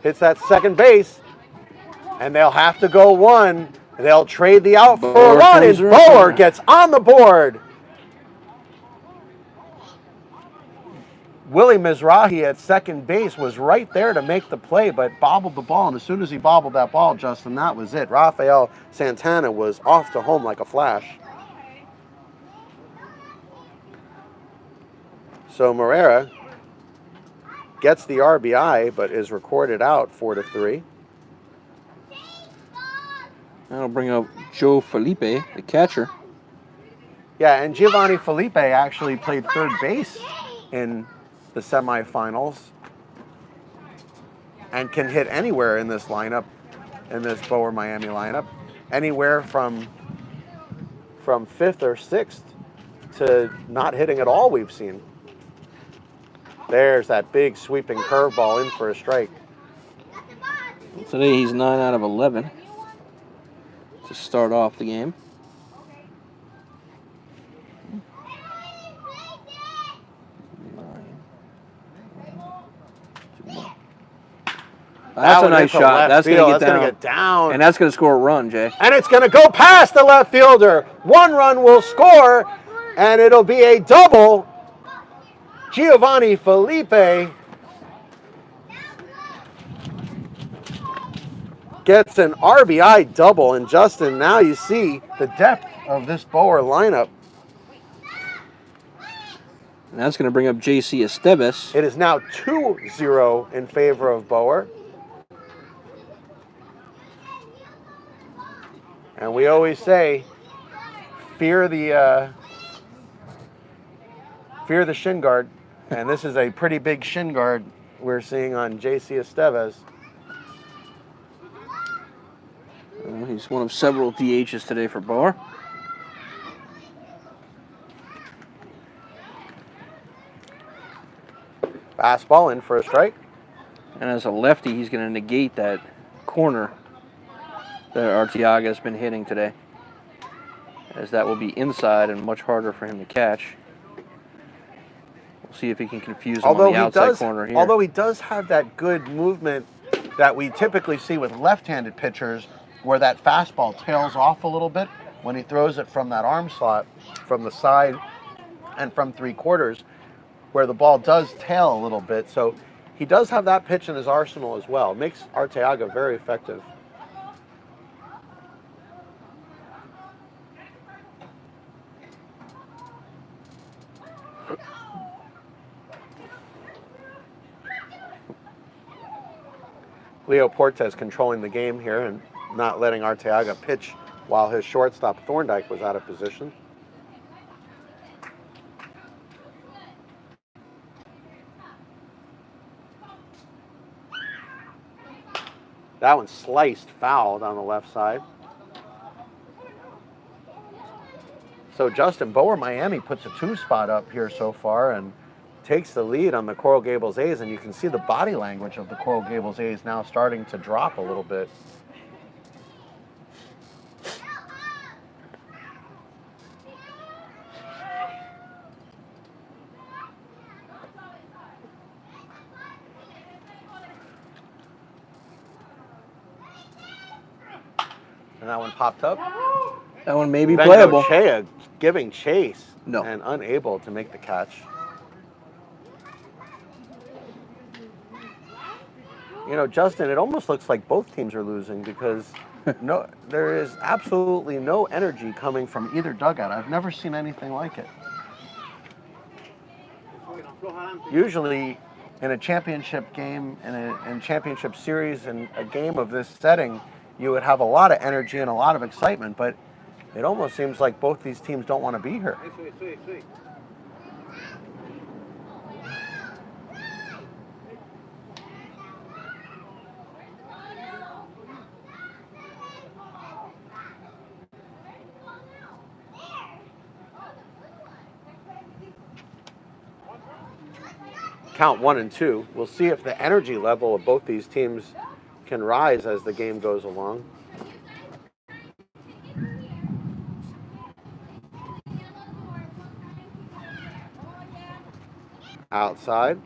Hits that second base, and they'll have to go one. They'll trade the out for a run, and Boer gets on the board. Willie Mizrahi at second base was right there to make the play, but bobbled the ball, and as soon as he bobbled that ball, Justin, that was it. Rafael Santana was off to home like a flash. So Moreira gets the RBI, but is recorded out 4-3. That'll bring up Joe Felipe, the catcher. Yeah, and Giovanni Felipe actually played third base in the semifinals and can hit anywhere in this lineup, in this Boer Miami lineup, anywhere from 5th or 6th to not hitting at all we've seen. There's that big sweeping curveball in for a strike. Today he's 9 out of 11 to start off the game. That's a nice shot. That's going to get down. And that's going to score a run, Jay. And it's going to go past the left fielder. One run will score, and it'll be a double. Giovanni Felipe gets an RBI double. And Justin, now you see the depth of this Boer lineup. And that's going to bring up J.C. Esteves. It is now 2-0 in favor of Boer. And we always say, fear the shin guard. And this is a pretty big shin guard we're seeing on J.C. Esteves. He's one of several DHs today for Boer. Fastball in for a strike. And as a lefty, he's going to negate that corner that Arteaga's been hitting today, as that will be inside and much harder for him to catch. We'll see if he can confuse him on the outside corner here. Although he does have that good movement that we typically see with left-handed pitchers, where that fastball tails off a little bit when he throws it from that arm slot, from the side and from 3/4, where the ball does tail a little bit. So he does have that pitch in his arsenal as well. Makes Arteaga very effective. Leo Portes controlling the game here and not letting Arteaga pitch while his shortstop Thorndike was out of position. That one sliced foul down the left side. So Justin, Boer Miami puts a 2 spot up here so far and takes the lead on the Coral Gables A's, and you can see the body language of the Coral Gables A's now starting to drop a little bit. And that one popped up. That one may be playable. Bengochea giving chase No. and unable to make the catch. You know, Justin, it almost looks like both teams are losing because there is absolutely no energy coming from either dugout. I've never seen anything like it. Usually in a championship game, in a championship series, in a game of this setting, you would have a lot of energy and a lot of excitement, but it almost seems like both these teams don't want to be here. Count 1-2. We'll see if the energy level of both these teams can rise as the game goes along. Outside.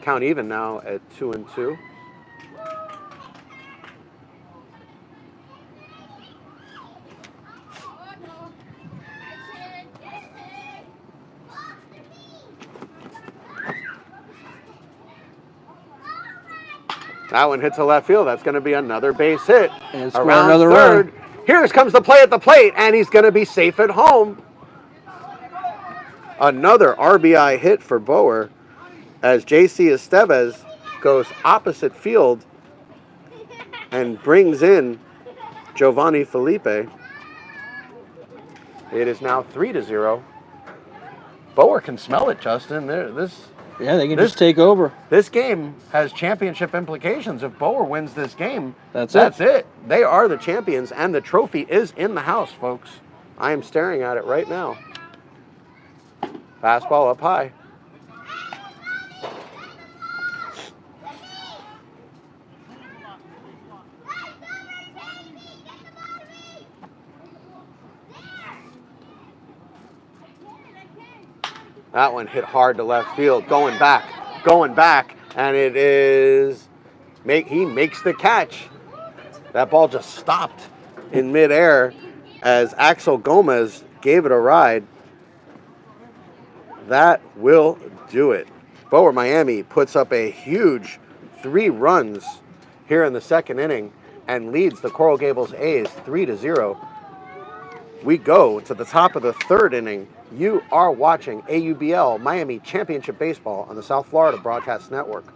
Count even now at 2-2. That one hits a left field. That's going to be another base hit. And score Around another third. run. Here comes the play at the plate, and he's going to be safe at home. Another RBI hit for Boer as J.C. Estevez goes opposite field and brings in Giovanni Felipe. It is now 3-0. Boer can smell it, Justin. Yeah, they can just take over. This game has championship implications. If Boer wins this game, That's it. They are the champions, and the trophy is in the house, folks. I am staring at it right now. Fastball up high. That one hit hard to left field, going back, and it is, he makes the catch. That ball just stopped in midair as Axel Gomez gave it a ride. That will do it. Boer Miami puts up a huge 3 runs here in the second inning and leads the Coral Gables A's 3-0. We go to the top of the third inning. You are watching AUBL Miami Championship Baseball on the South Florida Broadcast Network.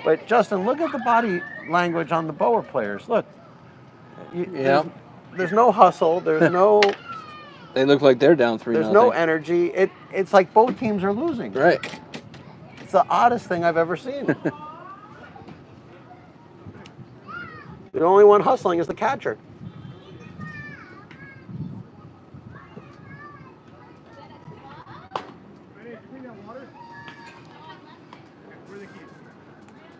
But Justin, look at the body language on the Boer players. Look, there's no hustle. There's no. They look like they're down 3-0. There's no energy. It's like both teams are losing. Right. It's the oddest thing I've ever seen. The only one hustling is the catcher.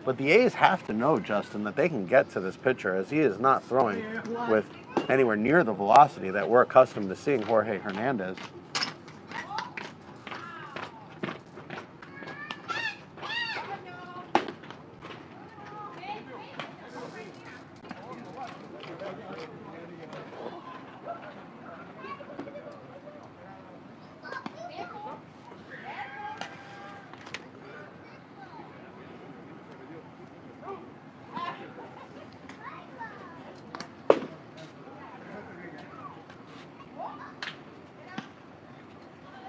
But the A's have to know, Justin, that they can get to this pitcher, as he is not throwing with anywhere near the velocity that we're accustomed to seeing Jorge Hernandez.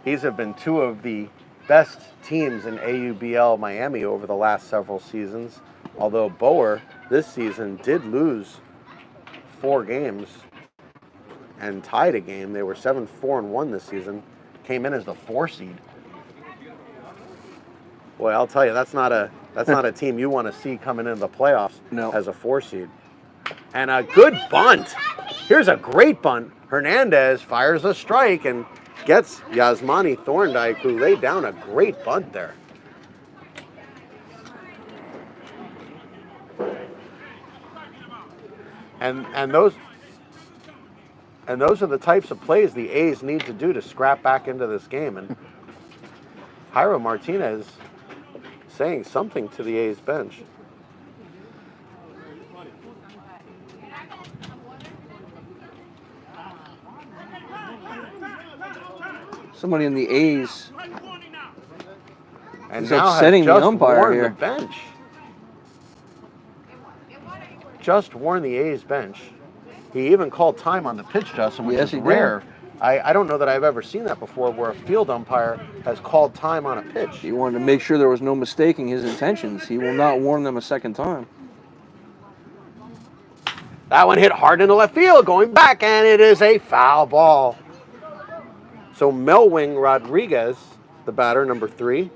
These have been two of the best teams in AUBL Miami over the last several seasons, although Boer this season did lose 4 games and tied a game. They were 7-4-1 this season, came in as the 4 seed. Boy, I'll tell you, that's not a team you want to see coming into the playoffs as a 4 seed. And a good bunt. Here's a great bunt. Hernandez fires a strike and gets Yasmani Thorndike, who laid down a great bunt there. And those are the types of plays the A's need to do to scrap back into this game. And Jairo Martinez saying something to the A's bench. Somebody in the A's and is now upsetting has just the umpire warned here. The bench. Just warned the A's bench. He even called time on the pitch, Justin, which is rare. I don't know that I've ever seen that before, where a field umpire has called time on a pitch. He wanted to make sure there was no mistaking his intentions. He will not warn them a second time. That one hit hard into left field, going back, and it is a foul ball. So Melwing Rodriguez, the batter, number 3.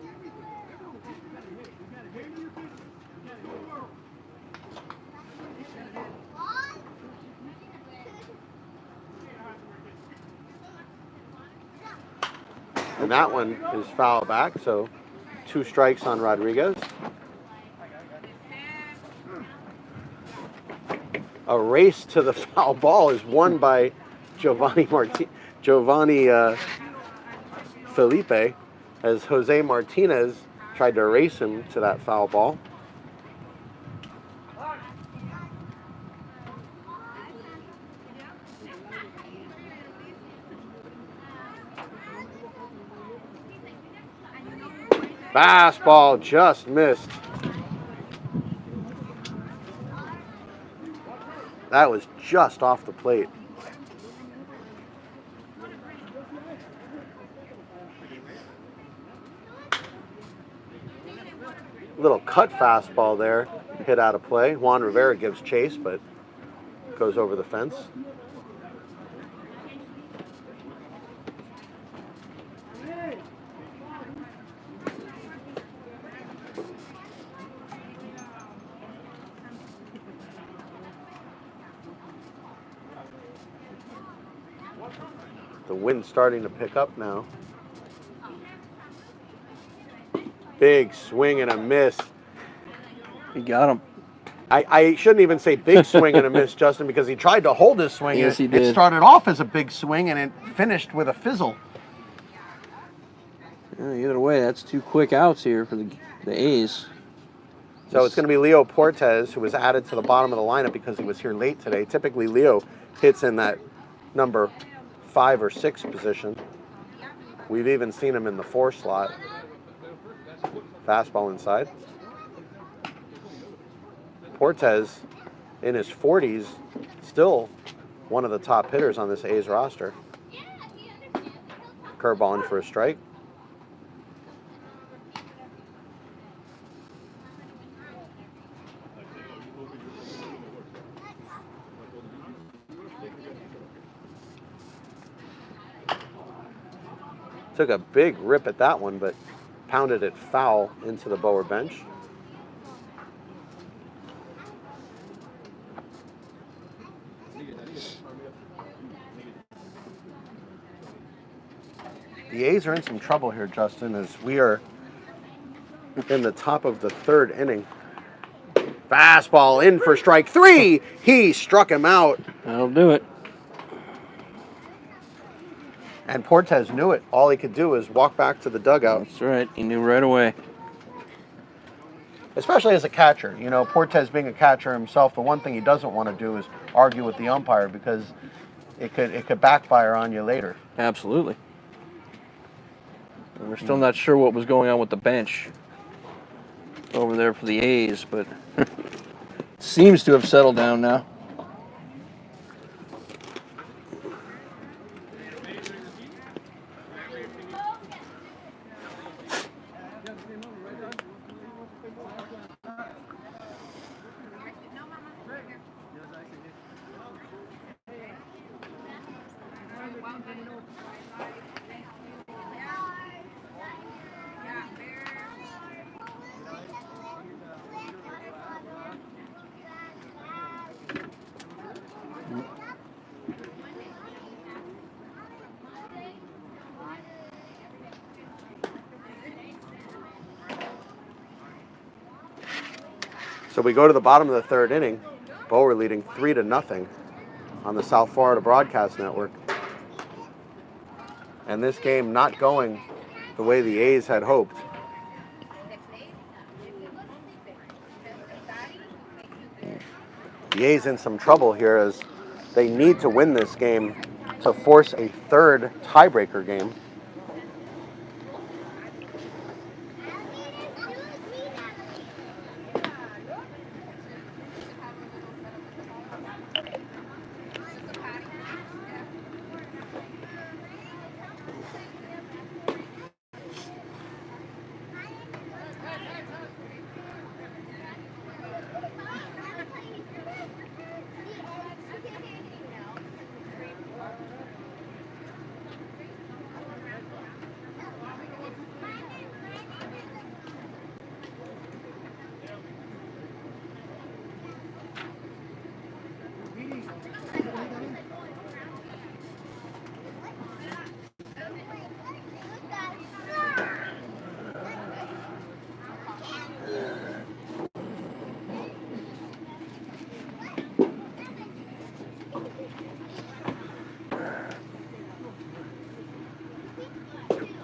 And that one is foul back, so 2 strikes on Rodriguez. A race to the foul ball is won by Giovanni Felipe, as Jose Martinez tried to race him to that foul ball. Fastball just missed. That was just off the plate. Little cut fastball there, hit out of play. Juan Rivera gives chase, but goes over the fence. The wind's starting to pick up now. Big swing and a miss. He got him. I shouldn't even say big swing and a miss, Justin, because he tried to hold his swing. Yes, he did. It started off as a big swing, and it finished with a fizzle. Either way, that's 2 quick outs here for the A's. So it's going to be Leo Portes, who was added to the bottom of the lineup because he was here late today. Typically, Leo hits in that number 5 or 6 position. We've even seen him in the 4 slot. Fastball inside. Portes, in his 40s, still one of the top hitters on this A's roster. Curveball in for a strike. Took a big rip at that one, but pounded it foul into the Boer bench. The A's are in some trouble here, Justin, as we are in the top of the 3rd inning. Fastball in for strike 3. He struck him out. That'll do it. And Portes knew it. All he could do is walk back to the dugout. That's right. He knew right away. Especially as a catcher. You know, Portes being a catcher himself, the one thing he doesn't want to do is argue with the umpire because it could backfire on you later. Absolutely. And we're still not sure what was going on with the bench over there for the A's, but seems to have settled down now. So we go to the bottom of the third inning. Boer leading 3-0 on the South Florida Broadcast Network. And this game not going the way the A's had hoped. The A's in some trouble here as they need to win this game to force a third tiebreaker game.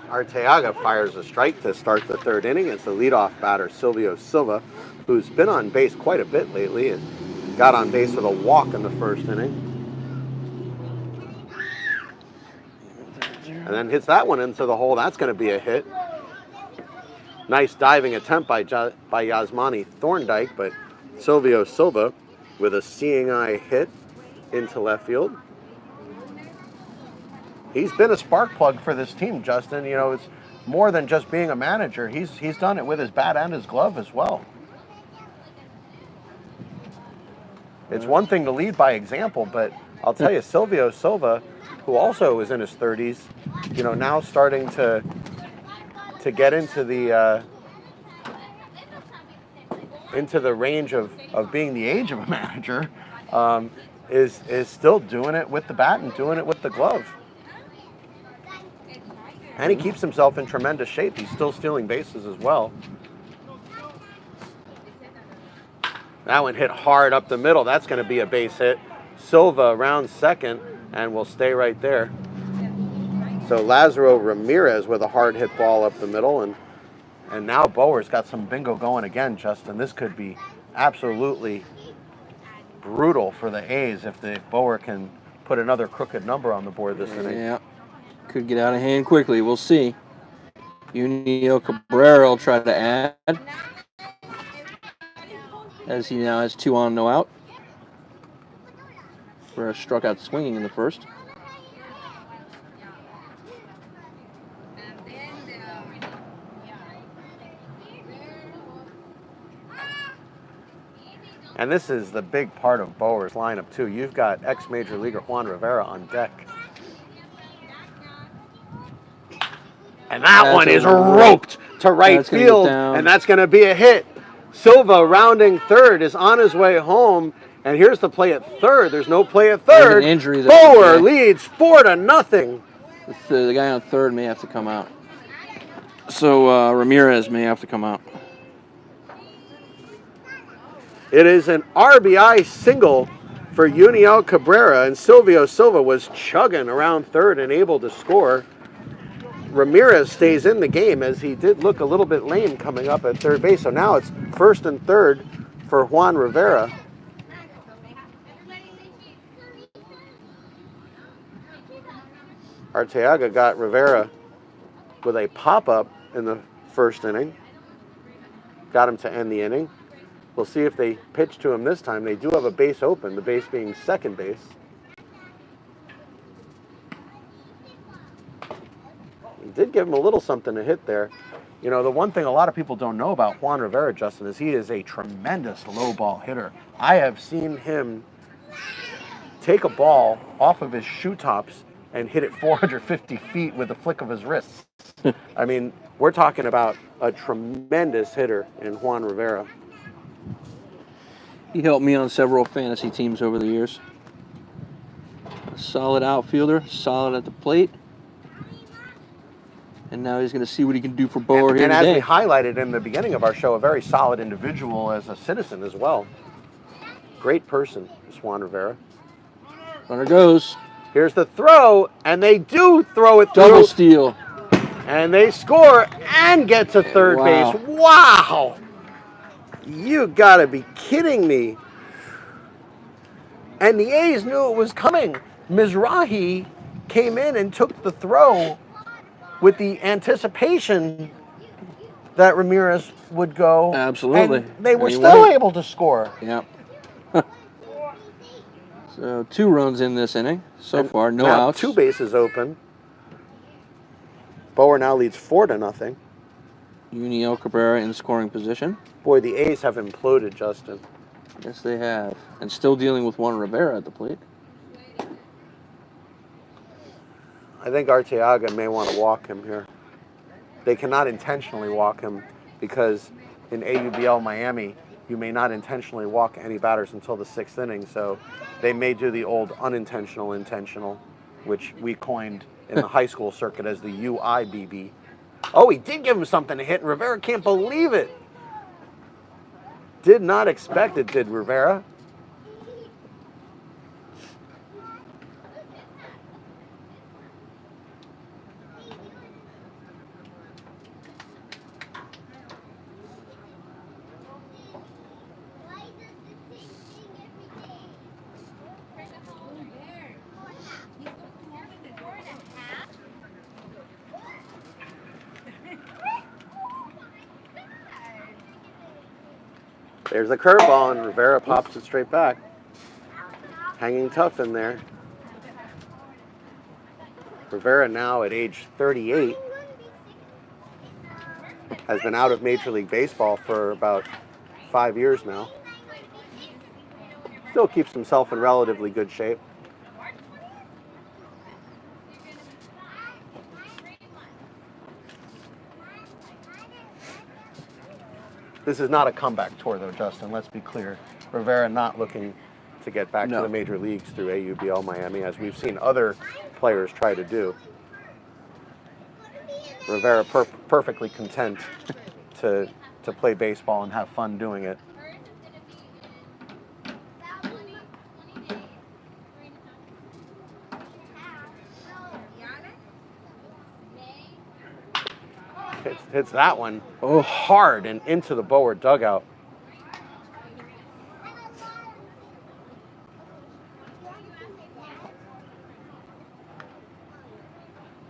Arteaga fires a strike to start the third inning as the leadoff batter, Silvio Silva, who's been on base quite a bit lately and got on base with a walk in the first inning. And then hits that one into the hole. That's going to be a hit. Nice diving attempt by Yasmani Thorndike, but Silvio Silva with a seeing eye hit into left field. He's been a spark plug for this team, Justin. You know, it's more than just being a manager. He's done it with his bat and his glove as well. It's one thing to lead by example, but I'll tell you, Silvio Silva, who also is in his 30s, you know, now starting to get into the range of being the age of a manager, is still doing it with the bat and doing it with the glove. And he keeps himself in tremendous shape. He's still stealing bases as well. That one hit hard up the middle. That's going to be a base hit. Silva around second and will stay right there. So Lazaro Ramirez with a hard hit ball up the middle. And now Boer's got some bingo going again, Justin. This could be absolutely brutal for the A's if Boer can put another crooked number on the board this inning. Yeah. Could get out of hand quickly. We'll see. Yuniel Cabrera will try to add, as he now has 2 on, no out. Cabrera struck out swinging in the first. And this is the big part of Boer's lineup, too. You've got ex-Major Leaguer Juan Rivera on deck. And that one is roped to right field, and that's going to be a hit. Silva, rounding third, is on his way home, and here's the play at third. There's no play at third. There's an injury Boer leads 4-0. The guy on third may have to come out. So Ramirez may have to come out. It is an RBI single for Uniel Cabrera, and Silvio Silva was chugging around third and able to score. Ramirez stays in the game as he did look a little bit lame coming up at third base. So now it's first and third for Juan Rivera. Arteaga got Rivera with a pop-up in the first inning. Got him to end the inning. We'll see if they pitch to him this time. They do have a base open, the base being second base. He did give him a little something to hit there. You know, the one thing a lot of people don't know about Juan Rivera, Justin, is he is a tremendous low ball hitter. I have seen him take a ball off of his shoe tops and hit it 450 feet with a flick of his wrists. I mean, we're talking about a tremendous hitter in Juan Rivera. He helped me on several fantasy teams over the years. A solid outfielder, solid at the plate. And now he's going to see what he can do for Boer here and today. as we highlighted in the beginning of our show, a very solid individual as a citizen as well. Great person, is Juan Rivera. Runner goes. Here's the throw, and they do throw it through. Double steal. And they score and get to third Wow. base. Wow! You gotta be kidding me. And the A's knew it was coming. Mizrahi came in and took the throw with the anticipation that Ramirez would go. Absolutely. And they were And he still went. able to score. Yep. So 2 runs in this inning so And far, no now outs. 2 bases open. Boer now leads 4-0. Uniel Cabrera in scoring position. Boy, the A's have imploded, Justin. Yes, they have. And still dealing with Juan Rivera at the plate. I think Arteaga may want to walk him here. They cannot intentionally walk him because in AUBL Miami, you may not intentionally walk any batters until the 6th inning. So they may do the old unintentional intentional, which we coined in the high school circuit as the UIBB. Oh, he did give him something to hit, and Rivera can't believe it. Did not expect it, did Rivera? There's the curveball, and Rivera pops it straight back. Hanging tough in there. Rivera now at age 38 has been out of Major League Baseball for about 5 years now. Still keeps himself in relatively good shape. This is not a comeback tour, though, Justin. Let's be clear. Rivera not looking to get back to the major leagues through AUBL Miami, as we've seen other players try to do. Rivera perfectly content to play baseball and have fun doing it. Hits that one hard and into the Boer dugout.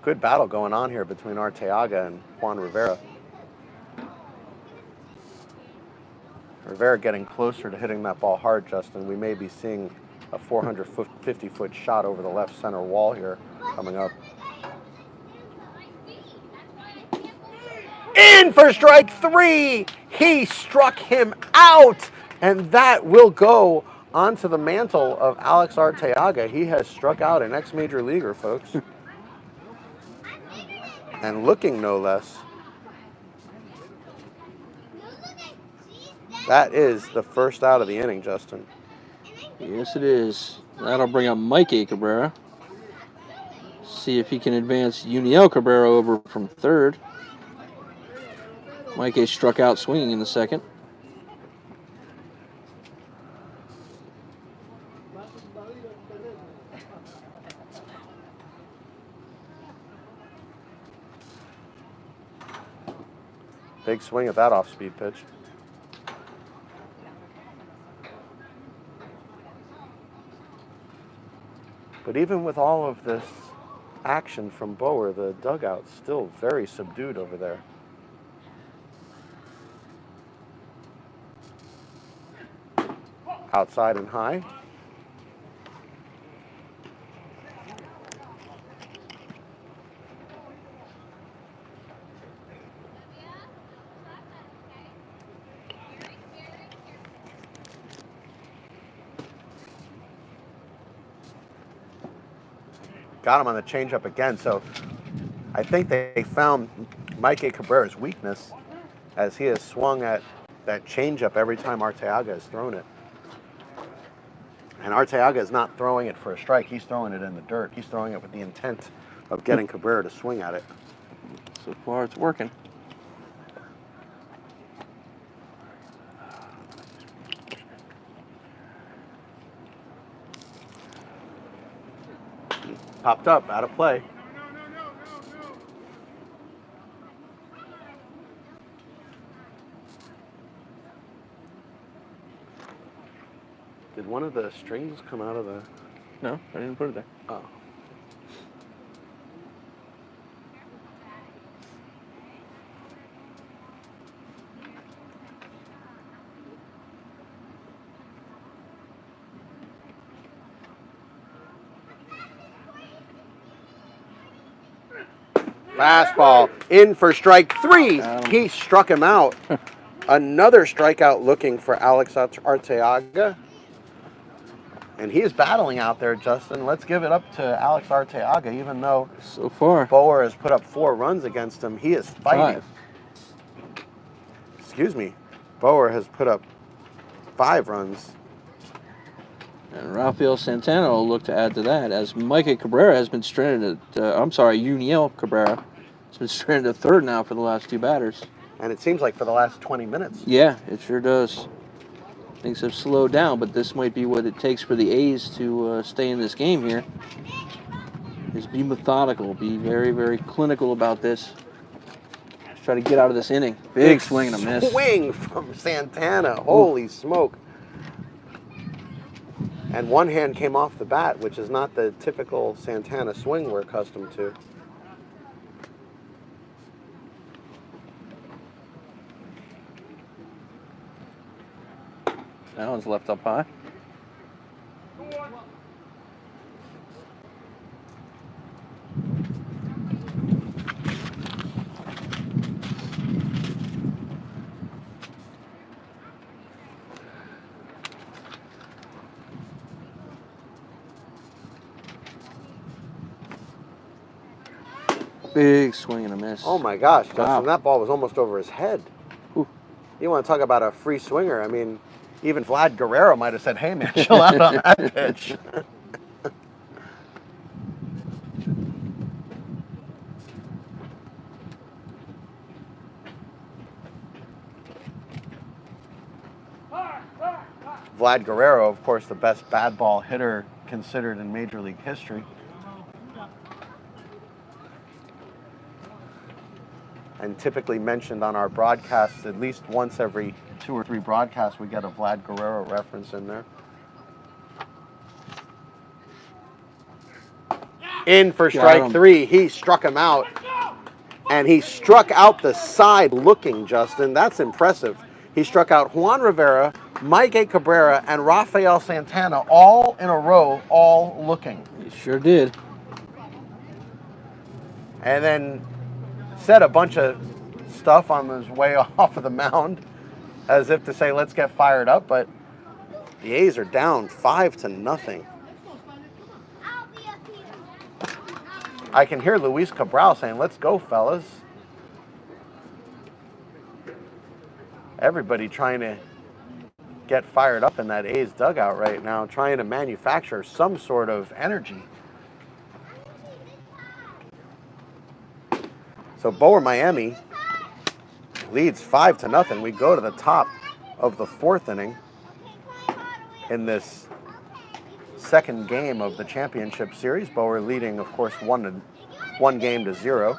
Good battle going on here between Arteaga and Juan Rivera. Rivera getting closer to hitting that ball hard, Justin. We may be seeing a 450-foot shot over the left center wall here coming up. In for strike 3. He struck him out, and that will go onto the mantle of Alex Arteaga. He has struck out an ex-major leaguer, folks. And looking no less. That is the first out of the inning, Justin. Yes, it is. That'll bring up Mike A. Cabrera. See if he can advance Uniel Cabrera over from third. Mike A. struck out swinging in the second. Big swing at that off-speed pitch. But even with all of this action from Boer, the dugout's still very subdued over there. Outside and high. Got him on the changeup again, so I think they found Mike Cabrera's weakness as he has swung at that changeup every time Arteaga has thrown it. And Arteaga is not throwing it for a strike, he's throwing it in the dirt. He's throwing it with the intent of getting Cabrera to swing at it. So far, it's working. Popped up, out of play. Did one of the strings come out of the... No, I didn't put it there. Oh. Fastball in for strike 3. He struck him out. Another strikeout looking for Alex Arteaga. And he is battling out there, Justin. Let's give it up to Alex Arteaga, even though so far Boer has put up 4 runs against him. He is fighting. 5. Excuse me. Boer has put up 5 runs. And Rafael Santana will look to add to that, as Micah Cabrera has been stranded at, Uniel Cabrera has been stranded at third now for the last 2 batters. And it seems like for the last 20 minutes. Yeah, it sure does. Things have slowed down, but this might be what it takes for the A's to stay in this game here. Is be methodical, be very, very clinical about this. Just try to get out of this inning. Big swing and a miss. Swing from Santana. Holy smoke. And one hand came off the bat, which is not the typical Santana swing we're accustomed to. That one's left up high. Big swing and a miss. Oh my gosh, Justin, Wow. that ball was almost over his head. Ooh. You want to talk about a free swinger? I mean, even Vlad Guerrero might have said, hey man, chill out on that pitch. Vlad Guerrero, of course, the best bad ball hitter considered in Major League history. And typically mentioned on our broadcasts, at least once every 2 or 3 broadcasts, we get a Vlad Guerrero reference in there. In for strike 3. He struck him out. And he struck out the side looking, Justin. That's impressive. He struck out Juan Rivera, Mike Cabrera, and Rafael Santana all in a row, all looking. He sure did. And then said a bunch of stuff on his way off of the mound as if to say, let's get fired up. But the A's are down 5-0. I can hear Luis Cabral saying, let's go, fellas. Everybody trying to get fired up in that A's dugout right now, trying to manufacture some sort of energy. So Boer Miami leads 5-0. We go to the top of the 4th inning in this second game of the championship series. Boer leading, of course, one game to 0.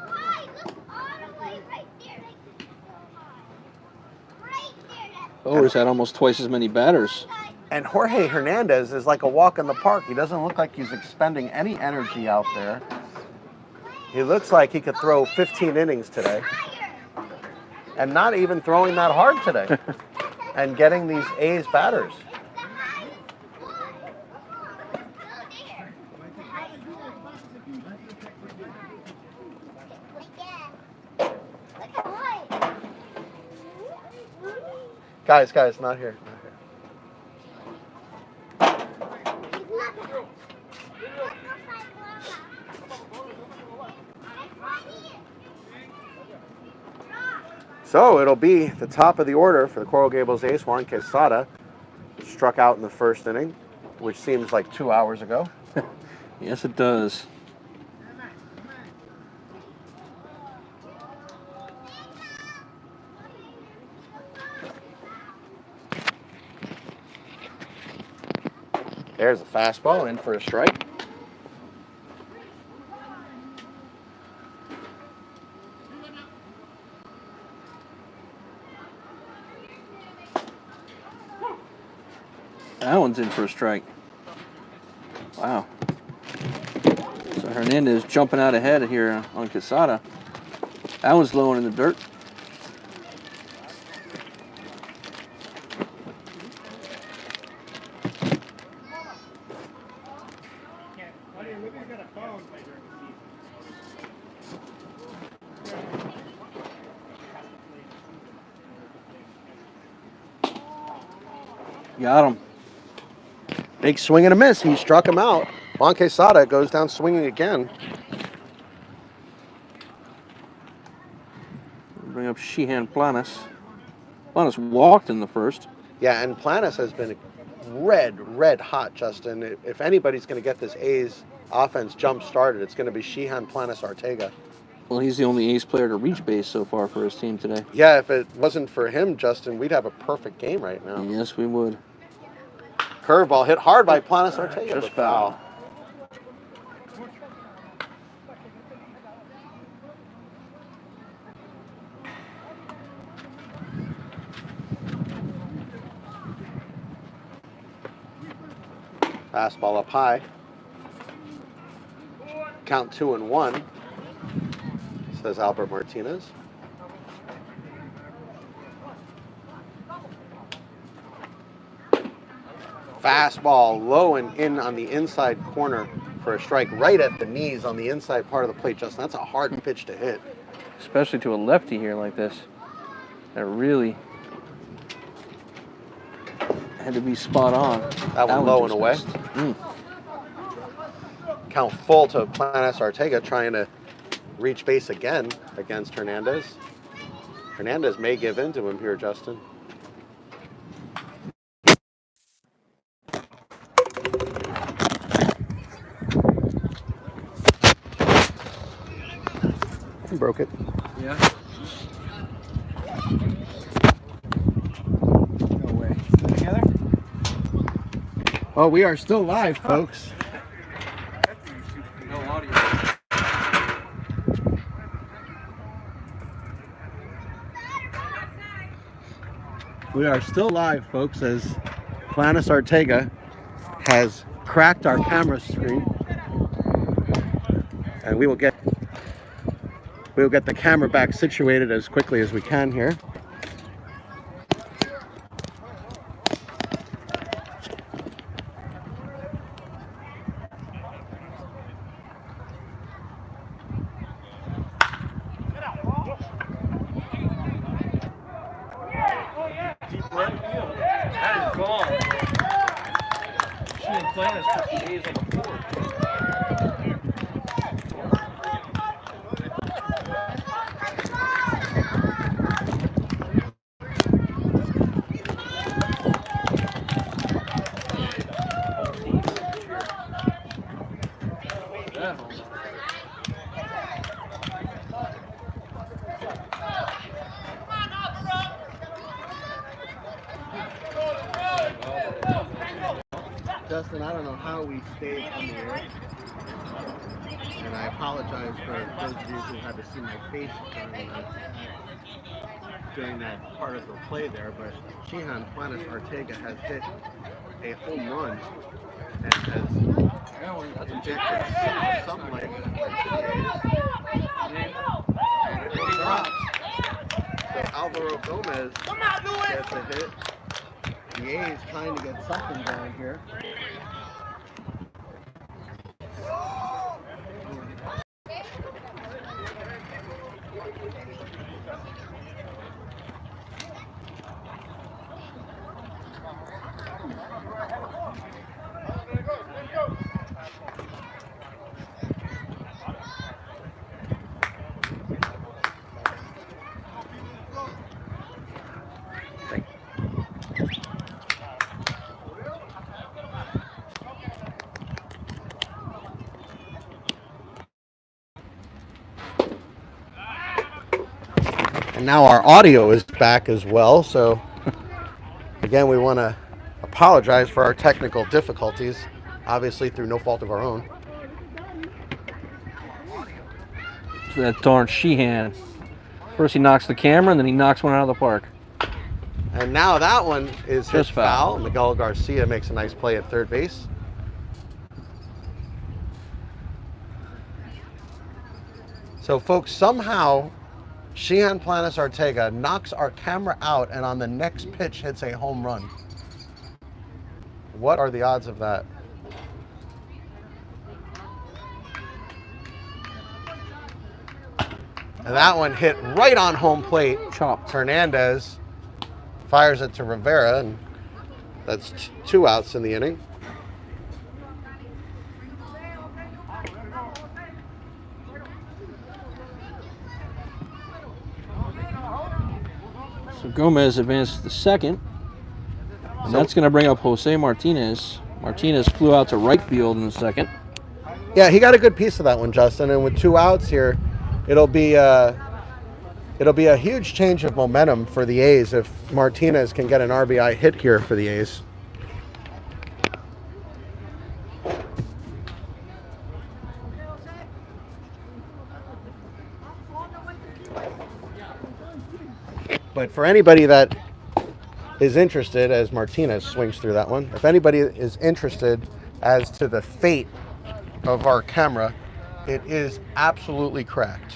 Boer's had almost twice as many batters. And Jorge Hernandez is like a walk in the park. He doesn't look like he's expending any energy out there. He looks like he could throw 15 innings today. And not even throwing that hard today. And getting these A's batters. Guys, not here. So it'll be the top of the order for the Coral Gables ace. Juan Quesada struck out in the first inning, which seems like 2 hours ago. Yes, it does. There's a fastball in for a strike. That one's in for a strike. Wow. So Hernandez jumping out ahead here on Quesada. That one's low in the dirt. Got him. Big swing and a miss. He struck him out. Juan Quesada goes down swinging again. Bring up Sheehan Planas. Planas walked in the first. Yeah, and Planas has been red hot, Justin. If anybody's going to get this A's offense jump started, it's going to be Sheehan Planas Ortega. Well, he's the only ace player to reach base so far for his team today. Yeah, if it wasn't for him, Justin, we'd have a perfect game right now. Yes, we would. Curveball hit hard by Planas Ortega. Just foul. Fastball up high. Count 2-1, says Albert Martinez. Fastball low and in on the inside corner for a strike, right at the knees on the inside part of the plate, Justin. That's a hard pitch to hit. Especially to a lefty here like this. That really had to be spot on. That one low and away. Mm. Count full to Planas Ortega trying to reach base again against Hernandez. Hernandez may give in to him here, Justin. He broke it. Yeah. No way. Together? Oh, we are still live, folks. No audio. We are still live, folks, as Planas Ortega has cracked our camera screen. And we will get the camera back situated as quickly as we can here. That is gone. Sheehan Planas took the A's on the board. Justin, I don't know how we stayed on the air. And I apologize for those of you who had to see my face during that part of the play there, but Shehan Planis Ortega has hit a home run and has injected some life into the A's. And it really drops. So Alvaro Gomez gets a hit. The A's trying to get something going here. And now our audio is back as well, so again we want to apologize for our technical difficulties, obviously through no fault of our own. That darn Sheehan. First he knocks the camera, and then he knocks one out of the park. And now that one is his Just foul. Miguel Garcia makes a nice play at third base. So folks, somehow Shehan Planis Ortega knocks our camera out and on the next pitch hits a home run. What are the odds of that? And that one hit right on home plate. Chopped. Hernandez fires it to Rivera, and that's 2 outs in the inning. So Gomez advances to second. And that's going to bring up Jose Martinez. Martinez flew out to right field in the second. Yeah, he got a good piece of that one, Justin. And with 2 outs here, it'll be a huge change of momentum for the A's if Martinez can get an RBI hit here for the A's. But for anybody that is interested, as Martinez swings through that one, if anybody is interested as to the fate of our camera, it is absolutely cracked.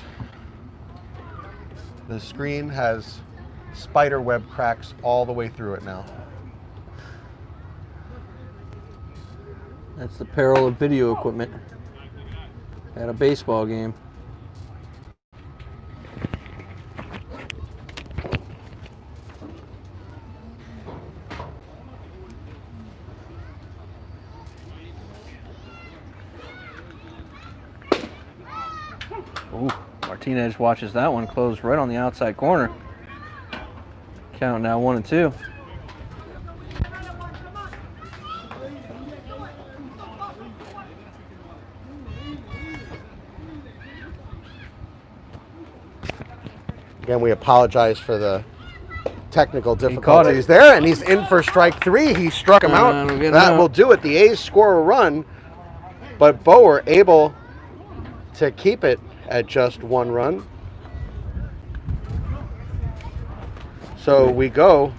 The screen has spider web cracks all the way through it now. That's the peril of video equipment at a baseball game. Ooh, Martinez watches that one close right on the outside corner. Count now 1-2. Again, we apologize for the technical difficulties there, and he's in for strike 3. He struck him out. That will do it. The A's score a run, but Boer able to keep it at just 1 run. So we go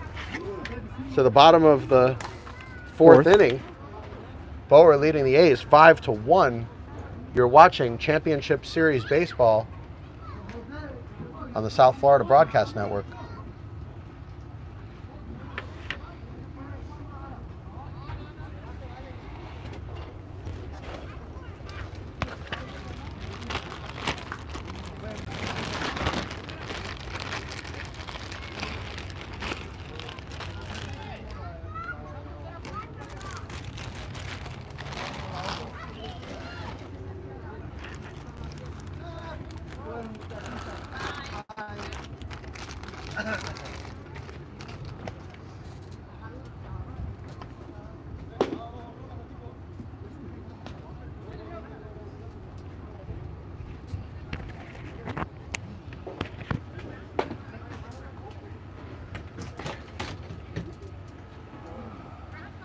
to the bottom of the fourth inning. Boer leading the A's 5-1. You're watching Championship Series Baseball on the South Florida Broadcast Network.